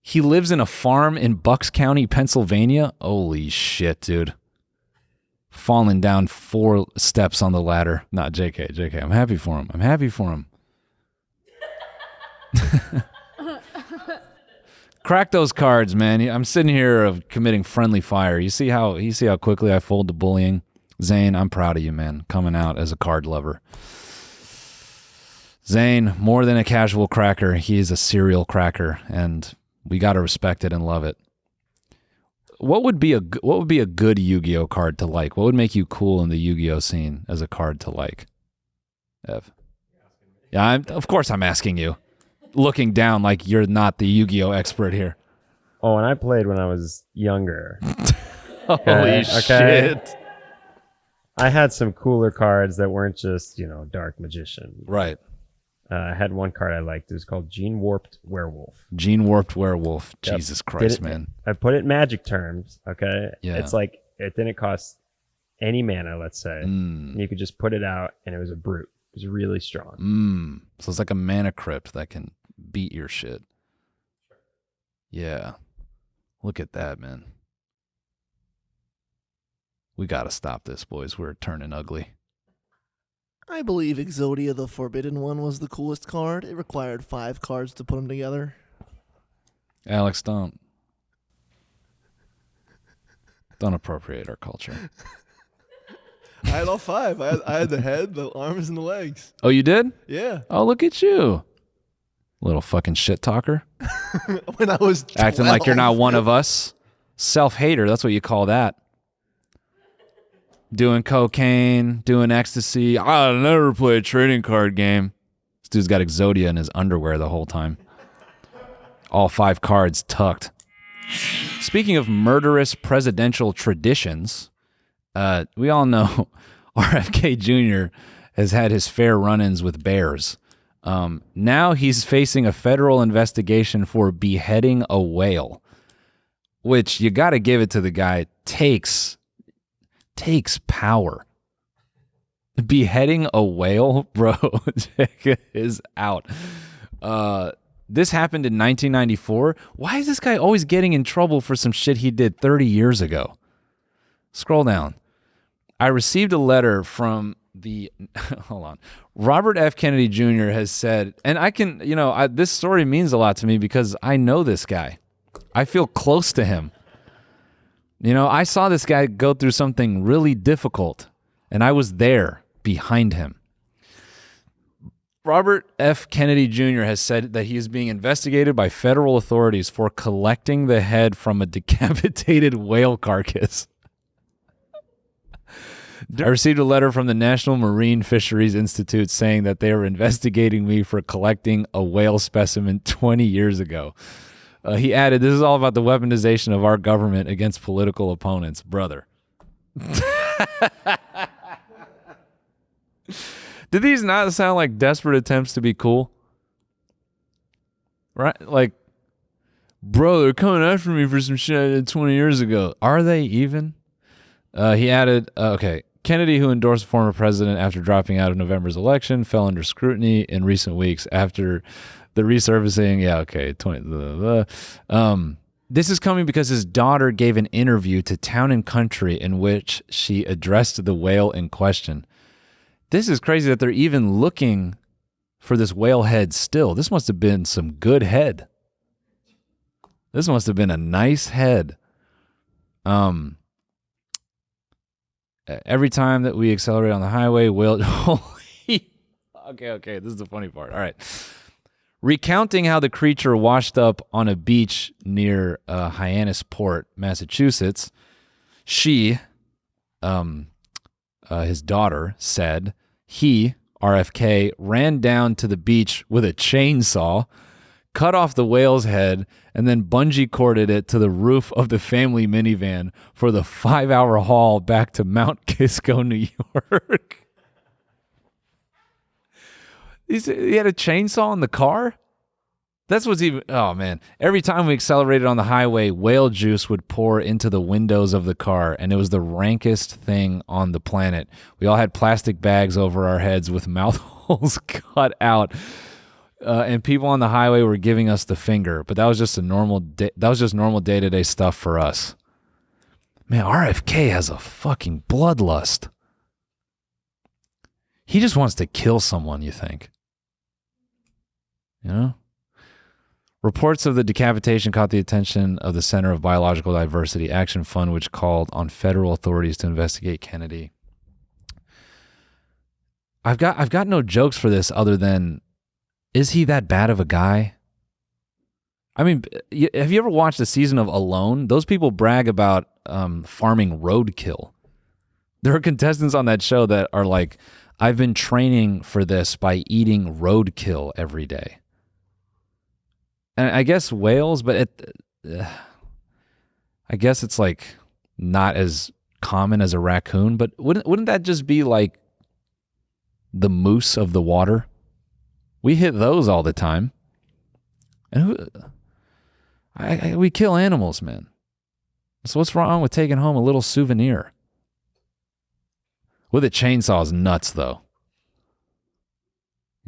He lives in a farm in Bucks County, Pennsylvania? Holy shit, dude. Falling down 4 steps on the ladder. Not JK. I'm happy for him. Crack those cards, man. I'm sitting here of committing friendly fire. You see how quickly I fold to bullying? Zayn, I'm proud of you, man. Coming out as a card lover. Zayn, more than a casual cracker, he is a serial cracker, and we got to respect it and love it. What would be a good Yu-Gi-Oh card to like? What would make you cool in the Yu-Gi-Oh scene as a card to like? Ev. Yeah, of course I'm asking you. looking down like you're not the Yu-Gi-Oh expert here. Oh, and I played when I was younger. Holy shit. I had some cooler cards that weren't just, Dark Magician. Right. I had one card I liked. It was called Gene Warped Werewolf. Gene Warped Werewolf. Yep. Jesus Christ, man. I put it in Magic terms, okay? Yeah. It's like, it didn't cost any mana, let's say. You could just put it out, and it was a brute. It was really strong. So it's like a mana crypt that can beat your shit. Yeah. Look at that, man. We got to stop this, boys. We're turning ugly. I believe Exodia the Forbidden One was the coolest card. It required 5 cards to put them together. Alex, don't appropriate our culture. I had all 5. I had the head, the arms, and the legs. Oh, you did? Yeah. Oh, look at you. Little fucking shit talker. When I was 12. Acting like you're not one of us. Self-hater, that's what you call that. Doing cocaine, doing ecstasy. I'll never play a trading card game. This dude's got Exodia in his underwear the whole time. All 5 cards tucked. Speaking of murderous presidential traditions, we all know RFK Jr. has had his fair run-ins with bears. Now he's facing a federal investigation for beheading a whale, which you got to give it to the guy. Takes power. Beheading a whale, bro, check is out. This happened in 1994. Why is this guy always getting in trouble for some shit he did 30 years ago? Scroll down. I received a letter from the, hold on. Robert F. Kennedy Jr. has said, and I can, this story means a lot to me because I know this guy. I feel close to him. I saw this guy go through something really difficult, and I was there behind him. Robert F. Kennedy Jr. has said that he is being investigated by federal authorities for collecting the head from a decapitated whale carcass. I received a letter from the National Marine Fisheries Institute saying that they are investigating me for collecting a whale specimen 20 years ago. He added, this is all about the weaponization of our government against political opponents, brother. Did these not sound like desperate attempts to be cool? Right? Like, bro, they're coming after me for some shit I did 20 years ago. Are they even? He added, okay, Kennedy, who endorsed the former president after dropping out of November's election, fell under scrutiny in recent weeks after the resurfacing. Yeah, okay. This is coming because his daughter gave an interview to Town and Country in which she addressed the whale in question. This is crazy that they're even looking for this whale head still. This must have been some good head. This must have been a nice head. Every time that we accelerate on the highway, whale... Okay, this is the funny part. All right. Recounting how the creature washed up on a beach near Hyannisport, Massachusetts, she, his daughter, said he, RFK, ran down to the beach with a chainsaw, cut off the whale's head, and then bungee corded it to the roof of the family minivan for the 5-hour haul back to Mount Kisco, New York. He had a chainsaw in the car? That's what's even... Oh, man. Every time we accelerated on the highway, whale juice would pour into the windows of the car, and it was the rankest thing on the planet. We all had plastic bags over our heads with mouth holes cut out, and people on the highway were giving us the finger, but that was just normal day-to-day stuff for us. Man, RFK has a fucking bloodlust. He just wants to kill someone, you think? You know? Reports of the decapitation caught the attention of the Center of Biological Diversity Action Fund, which called on federal authorities to investigate Kennedy. I've got no jokes for this other than, is he that bad of a guy? I mean, have you ever watched a season of Alone? Those people brag about farming roadkill. There are contestants on that show that are like, I've been training for this by eating roadkill every day. and I guess whales, but I guess it's like not as common as a raccoon, but wouldn't that just be like the moose of the water? We hit those all the time. And we kill animals, man. So what's wrong with taking home a little souvenir? With a chainsaw is nuts, though.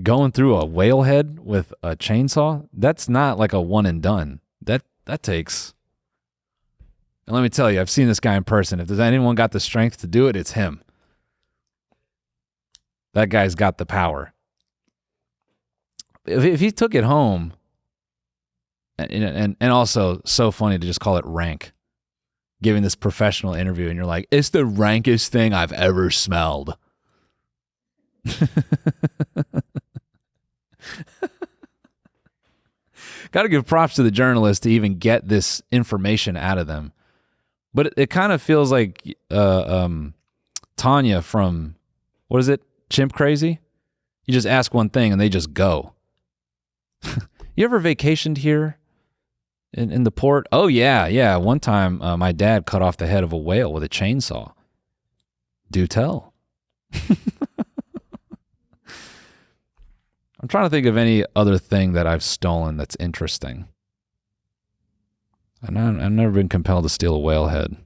Going through a whale head with a chainsaw, that's not like a one and done. That takes... And let me tell you, I've seen this guy in person. If there's anyone got the strength to do it, it's him. That guy's got the power. If he took it home, and also so funny to just call it rank, giving this professional interview, and you're like, it's the rankest thing I've ever smelled. Got to give props to the journalist to even get this information out of them. But it kind of feels like Tanya from, what is it, Chimp Crazy? You just ask one thing and they just go. You ever vacationed here in the port? Oh, yeah. One time my dad cut off the head of a whale with a chainsaw. Do tell. I'm trying to think of any other thing that I've stolen that's interesting. I've never been compelled to steal a whale head.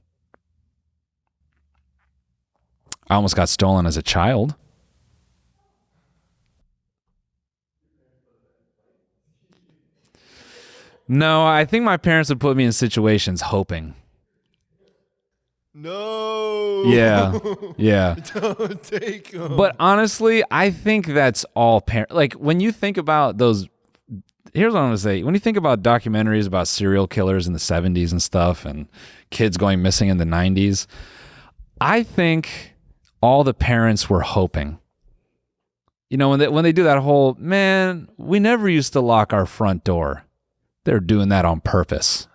I almost got stolen as a child. No, I think my parents would put me in situations hoping. No. Yeah. Don't take them. But honestly, I think that's all parents. Like, when you think about those, here's what I'm going to say. When you think about documentaries about serial killers in the 70s and stuff, and kids going missing in the 90s, I think all the parents were hoping. You know, when they do that whole, man, we never used to lock our front door. They're doing that on purpose.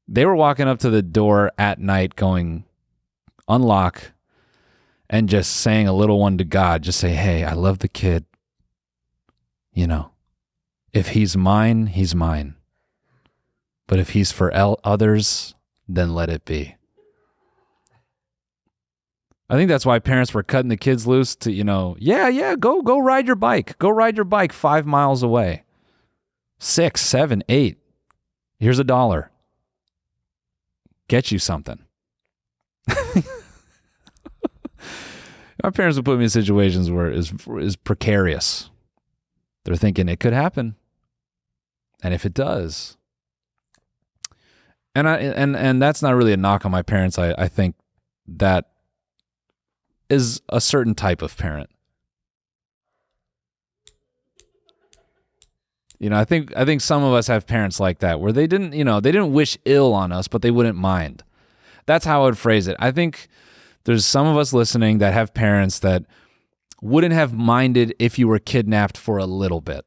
They were walking up to the door at night going, unlock, and just saying a little one to God. Just say, hey, I love the kid. You know, if he's mine, he's mine. But if he's for others, then let it be. I think that's why parents were cutting the kids loose to, you know, go ride your bike. Go ride your bike 5 miles away. 6, 7, 8. Here's $1. Get you something. My parents would put me in situations where it's precarious. They're thinking it could happen. And if it does. And that's not really a knock on my parents. I think that is a certain type of parent. You know, I think some of us have parents like that where they didn't wish ill on us, but they wouldn't mind. That's how I would phrase it. I think there's some of us listening that have parents that wouldn't have minded if you were kidnapped for a little bit.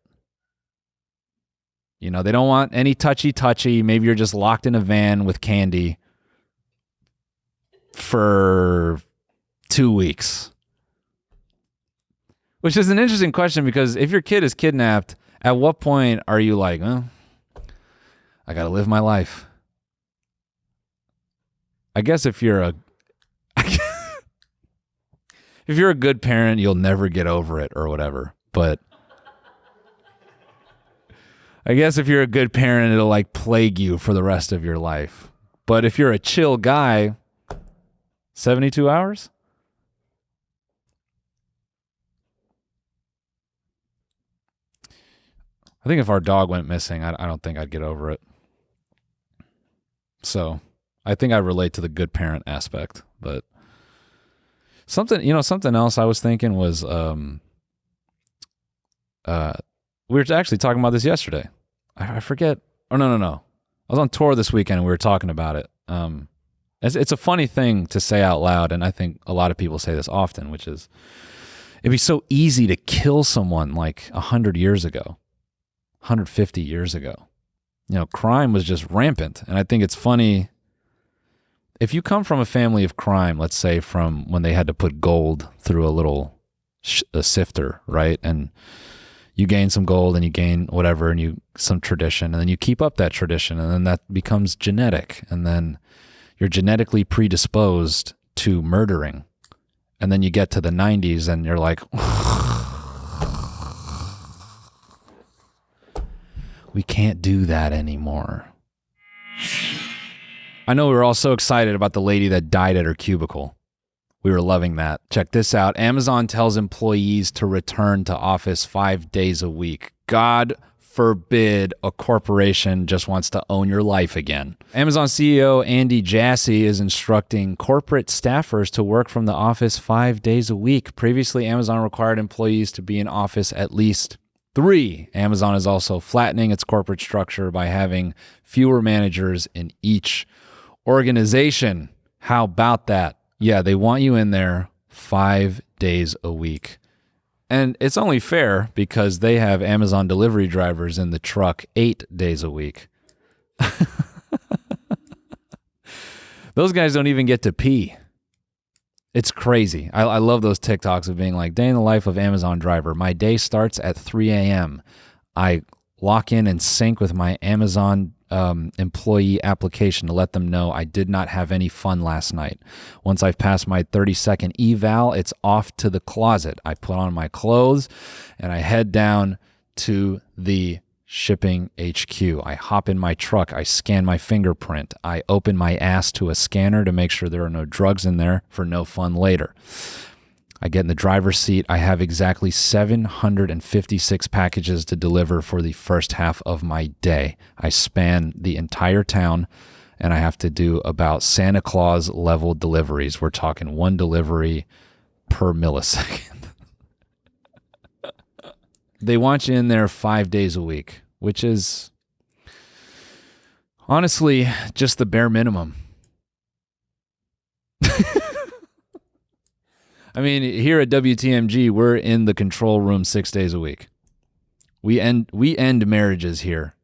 You know, they don't want any touchy. Maybe you're just locked in a van with candy for 2 weeks. Which is an interesting question, because if your kid is kidnapped, at what point are you like, well, I got to live my life? I guess if you're a good parent, you'll never get over it or whatever. But I guess if you're a good parent, it'll like plague you for the rest of your life. But if you're a chill guy, 72 hours? I think if our dog went missing, I don't think I'd get over it. So I think I relate to the good parent aspect. But something else I was thinking was, we were actually talking about this yesterday. I forget. Oh, no. I was on tour this weekend and we were talking about it. It's a funny thing to say out loud, and I think a lot of people say this often, which is, it'd be so easy to kill someone like 100 years ago. 150 years ago. You know, crime was just rampant. And I think it's funny, if you come from a family of crime, let's say from when they had to put gold through a little a sifter, right? And You gain some gold and you gain whatever and you some tradition, and then you keep up that tradition, and then that becomes genetic, and then you're genetically predisposed to murdering. And then you get to the 90s and you're like, we can't do that anymore. I know we were all so excited about the lady that died at her cubicle. We were loving that. Check this out. Amazon tells employees to return to office 5 days a week. God forbid a corporation just wants to own your life again. Amazon CEO Andy Jassy is instructing corporate staffers to work from the office 5 days a week. Previously, Amazon required employees to be in office at least 3. Amazon is also flattening its corporate structure by having fewer managers in each organization. How about that? Yeah, they want you in there 5 days a week. And it's only fair because they have Amazon delivery drivers in the truck 8 days a week. Those guys don't even get to pee. It's crazy. I love those TikToks of being like, day in the life of Amazon driver. My day starts at 3 a.m. I lock in and sync with my Amazon employee application to let them know I did not have any fun last night. Once I've passed my 30-second eval, it's off to the closet. I put on my clothes and I head down to the shipping HQ. I hop in my truck. I scan my fingerprint. I open my ass to a scanner to make sure there are no drugs in there for no fun later. I get in the driver's seat. I have exactly 756 packages to deliver for the first half of my day. I span the entire town, and I have to do about Santa Claus level deliveries. We're talking 1 delivery per millisecond. They want you in there 5 days a week, which is honestly just the bare minimum. I mean, here at WTMG, we're in the control room 6 days a week. We end marriages here.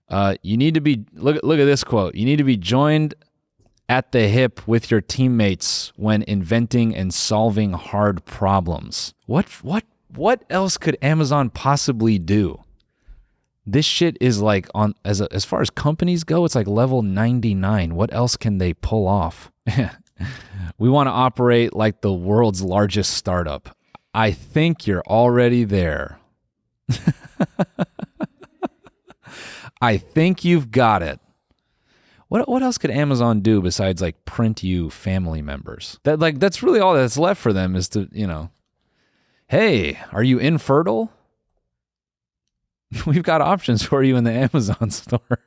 You need to be, look at this quote. You need to be joined at the hip with your teammates when inventing and solving hard problems. What else could Amazon possibly do? This shit is like as far as companies go, it's like level 99. What else can they pull off? We want to operate like the world's largest startup. I think you're already there. I think you've got it. What else could Amazon do besides like print you family members? That's really all that's left for them is to, hey, are you infertile? We've got options for you in the Amazon store.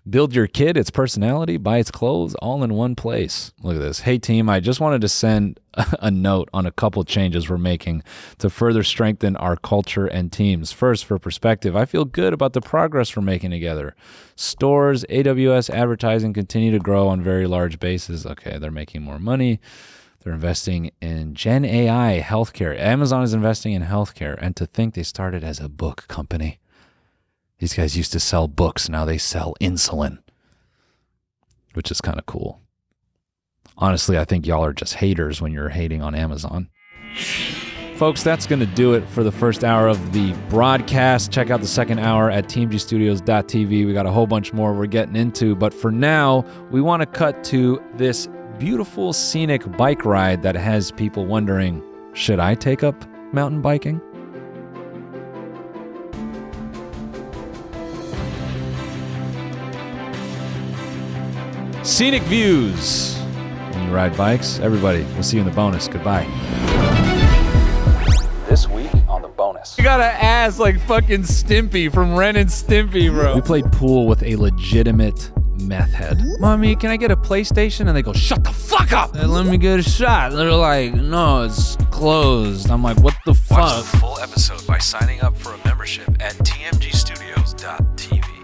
Build your kid, its personality, buy its clothes, all in one place. Look at this. Hey, team, I just wanted to send a note on a couple changes we're making to further strengthen our culture and teams. First, for perspective, I feel good about the progress we're making together. Stores, AWS, advertising continue to grow on very large bases. Okay, they're making more money. They're investing in Gen AI, healthcare. Amazon is investing in healthcare. And to think they started as a book company. These guys used to sell books. Now they sell insulin, which is kind of cool. Honestly, I think y'all are just haters when you're hating on Amazon. Folks, that's going to do it for the first hour of the broadcast. Check out the second hour at tmgstudios.tv. We got a whole bunch more we're getting into. But for now, we want to cut to this beautiful scenic bike ride that has people wondering, should I take up mountain biking? Scenic views when you ride bikes. Everybody, we'll see you in the bonus. Goodbye. This week on the bonus. You gotta ask like fucking Stimpy from Ren and Stimpy, bro. We played pool with a legitimate meth head. Mommy, can I get a PlayStation? And they go, shut the fuck up! Let me get a shot. They're like, no, it's closed. I'm like, what the fuck? Watch the full episode by signing up for a membership at tmgstudios.tv.